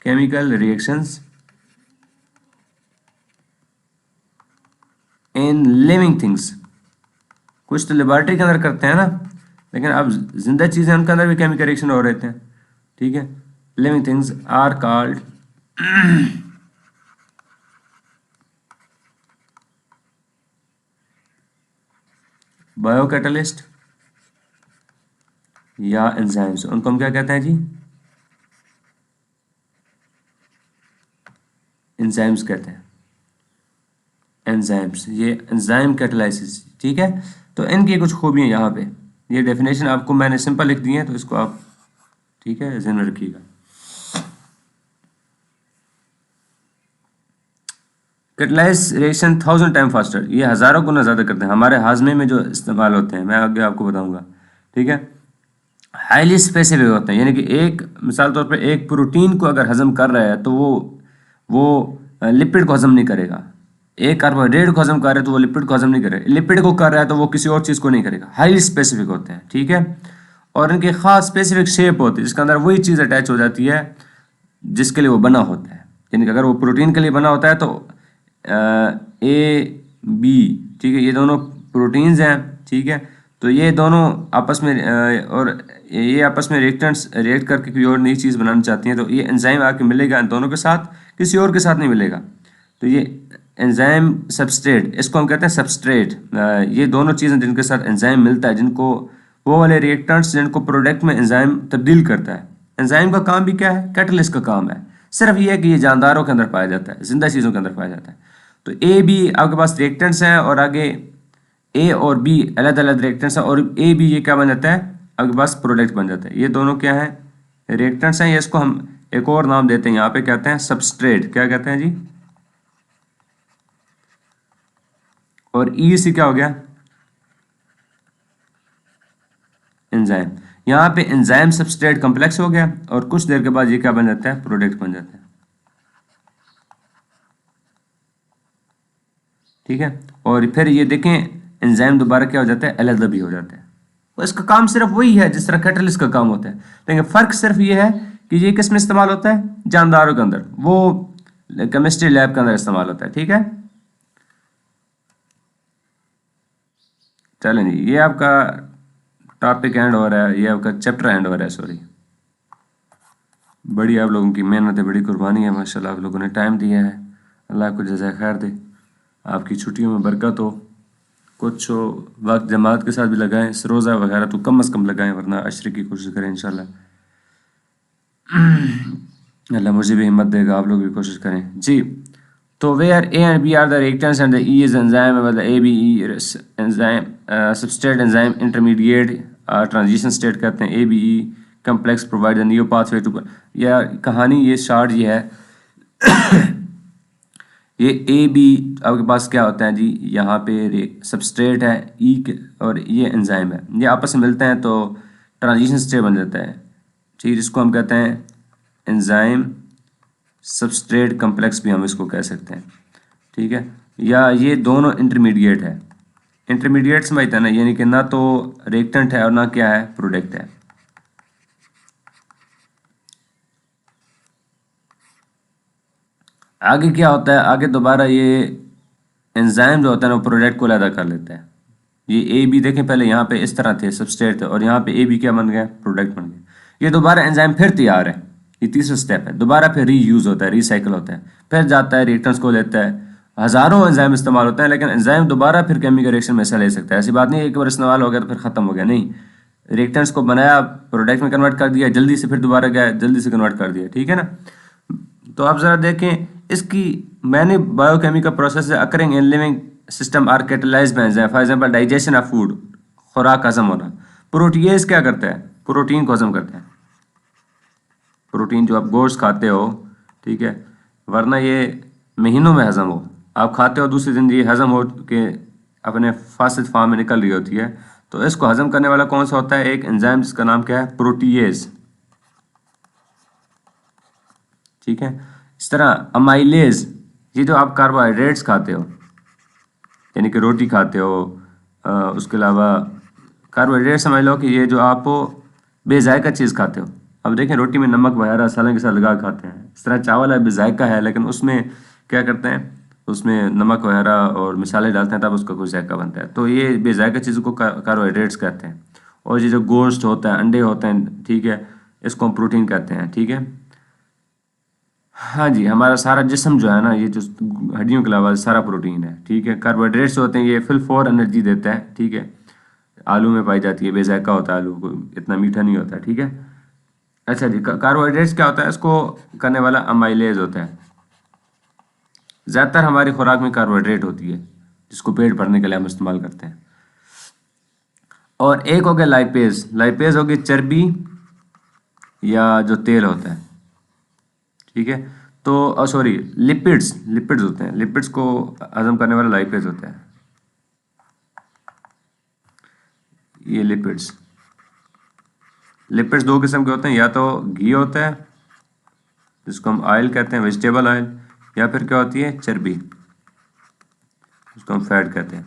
chemical reactions in living things. कुछ तो लेबोरेटरी के अंदर करते हैं ना, लेकिन अब जिंदा चीज़ें उनके अंदर भी केमिकल रिएक्शन हो रहे थे, ठीक है, living things are called biocatalyst या एंजाइम्स, उनको हम क्या कहते हैं जी, एंजाइम्स कहते हैं, एंजाइम्स, ये एंजाइम कैटलाइसिस, ठीक है। तो इनकी कुछ खूबियाँ यहाँ पे, ये डेफिनेशन आपको मैंने सिंपल लिख दी है, तो इसको आप, ठीक है, ध्यान में रखिएगा। कैटलाइज रिएक्शन 1000 टाइम फास्टर, ये हज़ारों गुना ज़्यादा करते हैं, हमारे हाजमे में जो इस्तेमाल होते हैं, मैं आगे आपको बताऊंगा, ठीक है। हाईली स्पेसिफिक होते हैं, यानी कि एक मिसाल तौर पे एक प्रोटीन को अगर हजम कर रहा है तो वो लिपिड को हजम नहीं करेगा, एक कार्बोहाइड्रेट को हजम कर रहा है तो वो लिपिड को हजम नहीं करेगा, लिपिड को कर रहा है तो वो किसी और चीज़ को नहीं करेगा, हाईली स्पेसिफिक होते हैं, ठीक है। और इनकी खास स्पेसिफिक शेप होती है, जिसके अंदर वही चीज़ अटैच हो जाती है जिसके लिए वो बना होता है, यानी कि अगर वो प्रोटीन के लिए बना होता है तो ए बी, ठीक है, ये दोनों प्रोटीन्स हैं, ठीक है, तो ये दोनों आपस में और ये आपस में रिएक्ट करके कोई और नई चीज़ बनाना चाहती हैं, तो ये एंजाइम आके मिलेगा इन दोनों के साथ, किसी और के साथ नहीं मिलेगा, तो ये एंजाइम सबस्ट्रेट, इसको हम कहते हैं सबस्ट्रेट। ये दोनों चीज़ें जिनके साथ एंजाइम मिलता है, जिनको वो वाले रिएक्टेंट्स जिनको प्रोडक्ट में एंजाइम तब्दील करता है। एंजाइम का काम भी क्या है, कैटलिस्ट का काम है, सिर्फ ये है कि ये जानदारों के अंदर पाया जाता है, जिंदा चीज़ों के अंदर पाया जाता है। तो ए बी आपके पास रिएक्टेंट्स हैं और आगे ए और बी अलग अलग रिएक्टेंट्स हैं, और ए बी ये क्या बन जाता है, आपके पास प्रोडक्ट बन जाता है। ये दोनों क्या है, रिएक्टेंट्स हैं, ये इसको हम एक और नाम देते हैं, यहाँ पे कहते हैं सबस्ट्रेट, क्या कहते हैं जी, और ई से क्या हो गया, एंजाइम। यहाँ पे एंजाइम सबस्ट्रेट कॉम्प्लेक्स हो गया और कुछ देर के बाद ये क्या बन जाता है, प्रोडक्ट बन जाता है, ठीक है। और फिर ये देखें एंजाइम दोबारा क्या हो जाता है, अलग भी हो जाता है, और इसका काम सिर्फ वही है जिस तरह कैटलिस्ट का काम होता है, लेकिन फ़र्क सिर्फ ये है कि ये किस में इस्तेमाल होता है, जानदारों के अंदर, वो केमिस्ट्री लैब के अंदर इस्तेमाल होता है। ठीक है, चलें जी, ये आपका टॉपिक एंड हो रहा है, ये आपका चैप्टर एंड हो रहा है, सॉरी। बड़ी आप लोगों की मेहनत है, बड़ी कुर्बानी है, माशाल्लाह आप लोगों ने टाइम दिया है, अल्लाह आपको जज़ाए खैर दे, आपकी छुट्टियों में बरकत हो। कुछ वक्त जमात के साथ भी लगाएं, रोज़ा वगैरह तो कम से कम लगाएं, वरना अशरे की कोशिश करें इंशाल्लाह। अल्लाह मुझे भी हिम्मत देगा, आप लोग भी कोशिश करें जी। तो where A and B are the reactants and the E is enzyme, मतलब A B E enzyme substrate enzyme intermediate transition state कहते हैं, A B E complex provide the new pathway to, या कहानी ये शार्ट ये है ये A B आपके पास क्या होता है जी, यहाँ पे सबस्ट्रेट है ई और ये एंजाइम है, ये आपस में मिलते हैं तो ट्रांजिशन स्टेट बन जाता है, ठीक, जिसको हम कहते हैं एंजाइम सबस्ट्रेट कम्प्लेक्स भी हम इसको कह सकते हैं। ठीक है, या ये दोनों इंटरमीडिएट है, इंटरमीडिएट समझते हैं ना, यानी कि ना तो रिएक्टेंट है और ना क्या है, प्रोडक्ट है। आगे क्या होता है, आगे दोबारा ये एंजाइम जो होता है ना वो प्रोडक्ट को अलग कर लेता है। ये ए बी देखें, पहले यहाँ पे इस तरह थे, सबस्ट्रेट थे, और यहाँ पे ए बी क्या बन गया, प्रोडक्ट बन गया। ये दोबारा एंजाइम फिर तैयार है, ये तीसरा स्टेप है, दोबारा फिर रीयूज होता है, रिसाइकिल होता है, फिर जाता है रिएक्टेंट्स को लेता है। हज़ारों एंजाइम इस्तेमाल होते हैं, लेकिन एंजाइम दोबारा फिर केमिकल रिएक्शन में हिस्सा ले सकता है। ऐसी बात नहीं है एक बार इस्तेमाल हो गया तो फिर ख़त्म हो गया, नहीं, रिएक्टेंट्स को बनाया, प्रोडक्ट में कन्वर्ट कर दिया, जल्दी से फिर दोबारा गया, जल्दी से कन्वर्ट कर दिया। ठीक है ना, तो आप ज़रा देखें इसकी मैंने biochemical process occurring in living system are catalysed by enzyme, for example digestion of food, खुराक हजम होना। प्रोटीएज क्या करता है, प्रोटीन को हजम करता है, प्रोटीन जो आप गोश्त खाते हो, ठीक है, वरना ये महीनों में हजम हो, आप खाते हो दूसरे दिन ये हजम हो के अपने फासिद फॉर्म में निकल रही होती है, तो इसको हजम करने वाला कौन सा होता है, एक एंजाइम जिसका नाम क्या है, प्रोटीएज। ठीक है, इस तरह अमाइलेज, ये जो आप कार्बोहाइड्रेट्स खाते हो, यानी कि रोटी खाते हो, उसके अलावा कार्बोहाइड्रेट समझ लो कि ये जो आप बेजायका चीज़ खाते हो। अब देखें रोटी में नमक वगैरह सालन के साथ लगा खाते हैं, इस तरह चावल है बेजायका है, लेकिन उसमें क्या करते हैं, उसमें नमक वगैरह और मिसाले डालते हैं तब उसका कोई जायका बनता है। तो ये बेजायका चीज़ों को कार्बोहाइड्रेट्स कहते हैं। और ये जो गोश्त होता है, अंडे होते हैं, ठीक है, इसको हम प्रोटीन कहते हैं। ठीक है, हाँ जी, हमारा सारा जिस्म जो है ना, ये जो हड्डियों के अलावा सारा प्रोटीन है। ठीक है, कार्बोहाइड्रेट्स होते हैं, ये फुल फॉर एनर्जी देता है। ठीक है, आलू में पाई जाती है, बेजायका होता है आलू, को इतना मीठा नहीं होता। ठीक है, अच्छा जी, कार्बोहाइड्रेट्स क्या होता है, इसको करने वाला अमाइलेज होता है। ज़्यादातर हमारी खुराक में कार्बोहाइड्रेट होती है, जिसको पेट भरने के लिए हम इस्तेमाल करते हैं। और एक हो गया लाइपेज, लाइपेज हो गई चर्बी या जो तेल होता है। ठीक है, तो सॉरी, लिपिड्स, लिपिड्स होते हैं, लिपिड्स को हजम करने वाला लाइपेज होता है, ये लिपिड्स। लिपिड्स दो किस्म के होते हैं, या तो घी होता है जिसको हम ऑयल कहते हैं, वेजिटेबल ऑयल, या फिर क्या होती है, चर्बी, जिसको हम फैट कहते हैं।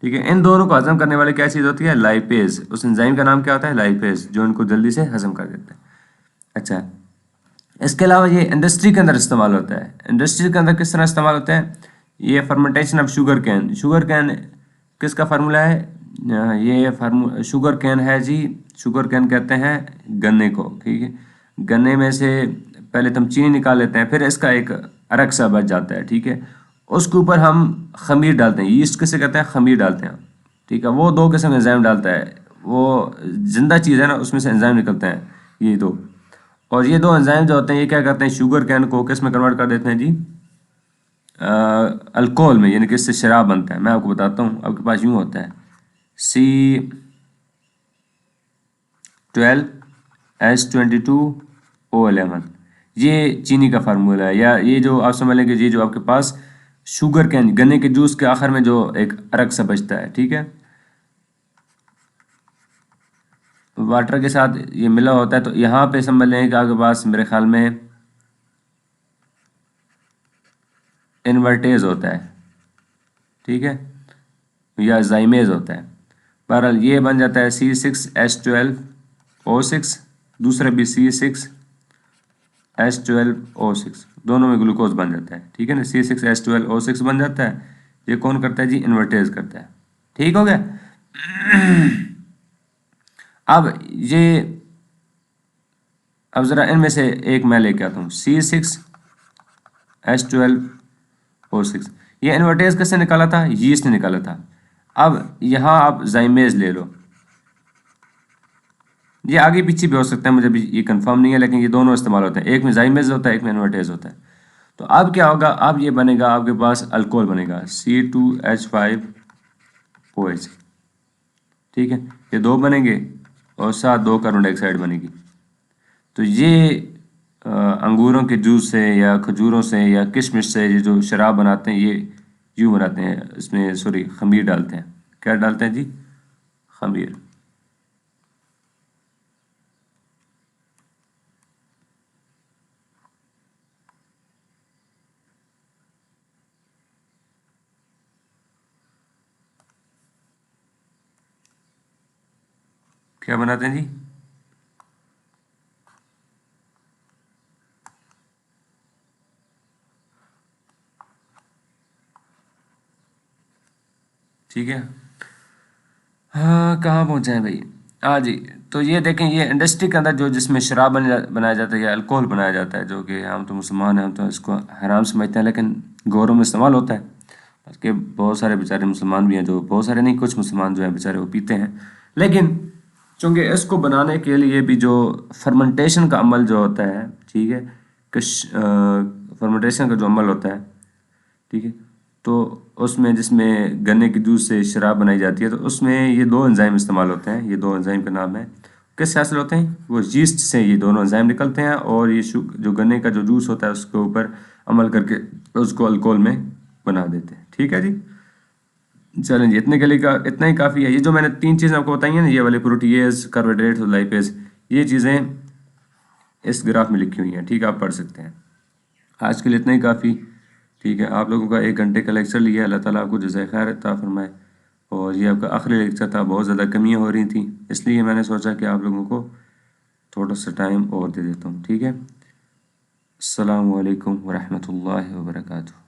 ठीक है, इन दोनों को हजम करने वाली क्या चीज़ होती है, लाइपेज। उस एंजाइम का नाम क्या होता है, लाइपेज, जो इनको जल्दी से हजम कर देता है। अच्छा, इसके अलावा ये इंडस्ट्री के अंदर इस्तेमाल होता है। इंडस्ट्री के अंदर किस तरह इस्तेमाल होता है, ये fermentation of sugar cane, sugar cane किसका फार्मूला है, ये शुगर कैन है जी, शुगर कैन कहते हैं गन्ने को। ठीक है, गन्ने में से पहले तो हम चीनी निकाल लेते हैं, फिर इसका एक अरक सा बच जाता है। ठीक है, उसके ऊपर हम खमीर डालते हैं, यीस्ट किसे कहते हैं, खमीर डालते हैं। ठीक है, वो दो किस्म के एंजाइम डालता है, वो जिंदा चीज़ है ना, उसमें से एंजाइम निकलते हैं ये दो। और ये दो एंजाइम जो होते हैं ये क्या करते हैं, शुगर कैन को किस में कन्वर्ट कर देते हैं जी, अल्कोहल में, यानी कि इससे शराब बनता है। मैं आपको बताता हूँ, आपके पास यूँ होता है C12H22O11, ये चीनी का फार्मूला है। या ये जो आप समझ लें कि ये जो आपके पास शुगर कैन, गन्ने के जूस के आखिर में जो एक अरक सा बचता है, ठीक है, वाटर के साथ ये मिला होता है, तो यहाँ पे समझ लें कि आपके पास मेरे ख्याल में इन्वर्टेज होता है। ठीक है, या जाइमेज होता है। बहरहाल ये बन जाता है C6H12O6, दूसरा भी C6H12O6, दोनों में ग्लूकोज बन जाता है। ठीक है ना, C6H12O6 बन जाता है। ये कौन करता है जी? इन्वर्टेज करता है। ठीक हो गया। अब ज़रा इनमें से एक मैं लेके आता हूँ, C6H12O6। ये इन्वर्टेज किसने निकाला था? यीस्ट ने निकाला था। अब यहाँ आप जाइमेज ले लो, ये आगे पीछे भी हो सकता है, मुझे भी ये कंफर्म नहीं है, लेकिन ये दोनों इस्तेमाल होते हैं। एक में जाइमेज होता है, एक में इन्वर्टेज होता है। तो अब क्या होगा? अब ये बनेगा, आपके पास अल्कोहल बनेगा C2H5OH। ठीक है, ये दो बनेंगे और साथ 2 कार्बन डाइऑक्साइड बनेगी। तो ये अंगूरों के जूस से या खजूरों से या किशमिश से ये जो शराब बनाते हैं, ये यूँ बनाते हैं, इसमें सॉरी खमीर डालते हैं। क्या डालते हैं जी? खमीर। क्या बनाते हैं जी? ठीक है, हाँ कहाँ पहुँचे हैं भाई? हाँ जी, तो ये देखें, ये इंडस्ट्री के अंदर जो जिसमें शराब बनाया जाता है या अल्कोहल बनाया जाता है, जो कि हम तो मुसलमान हैं, हम तो इसको हराम समझते हैं, लेकिन घरों में इस्तेमाल होता है। बल्कि बहुत सारे बेचारे मुसलमान भी हैं, जो बहुत सारे नहीं, कुछ मुसलमान जो हैं बेचारे वो पीते हैं। लेकिन चूँकि इसको बनाने के लिए भी जो फर्मेंटेशन का अमल जो होता है, ठीक है, फर्मेंटेशन का जो अमल होता है, ठीक है, तो उसमें जिसमें गन्ने के जूस से शराब बनाई जाती है, तो उसमें ये 2 एंजाइम इस्तेमाल होते हैं। ये 2 एंजाइम का नाम है, किससे हासिल होते हैं? वो यीस्ट से ये दोनों एंजाइम निकलते हैं, और ये जो गन्ने का जो जूस होता है उसके ऊपर अमल करके उसको अल्कोहल में बना देते हैं। ठीक है जी, चलें जी, इतने के लिए इतना ही काफ़ी है। ये जो मैंने 3 चीज़ें आपको बताई हैं ना, ये वाले प्रोटीएज, कार्बोहाइड्रेट और लाइपेज, ये चीज़ें इस ग्राफ में लिखी हुई हैं। ठीक है, आप पढ़ सकते हैं। आज के लिए इतना ही काफ़ी। ठीक है, आप लोगों का 1 घंटे का लेक्चर लिया, अल्लाह ताला आपको जज़ाए खैर अता फरमाए। और ये आपका आखिरी लेक्चर था, बहुत ज़्यादा कमियाँ हो रही थी, इसलिए मैंने सोचा कि आप लोगों को थोड़ा सा टाइम और दे देता हूँ। ठीक है, अस्सलामु अलैकुम वरहमतुल्लाहि वबरकातुहू।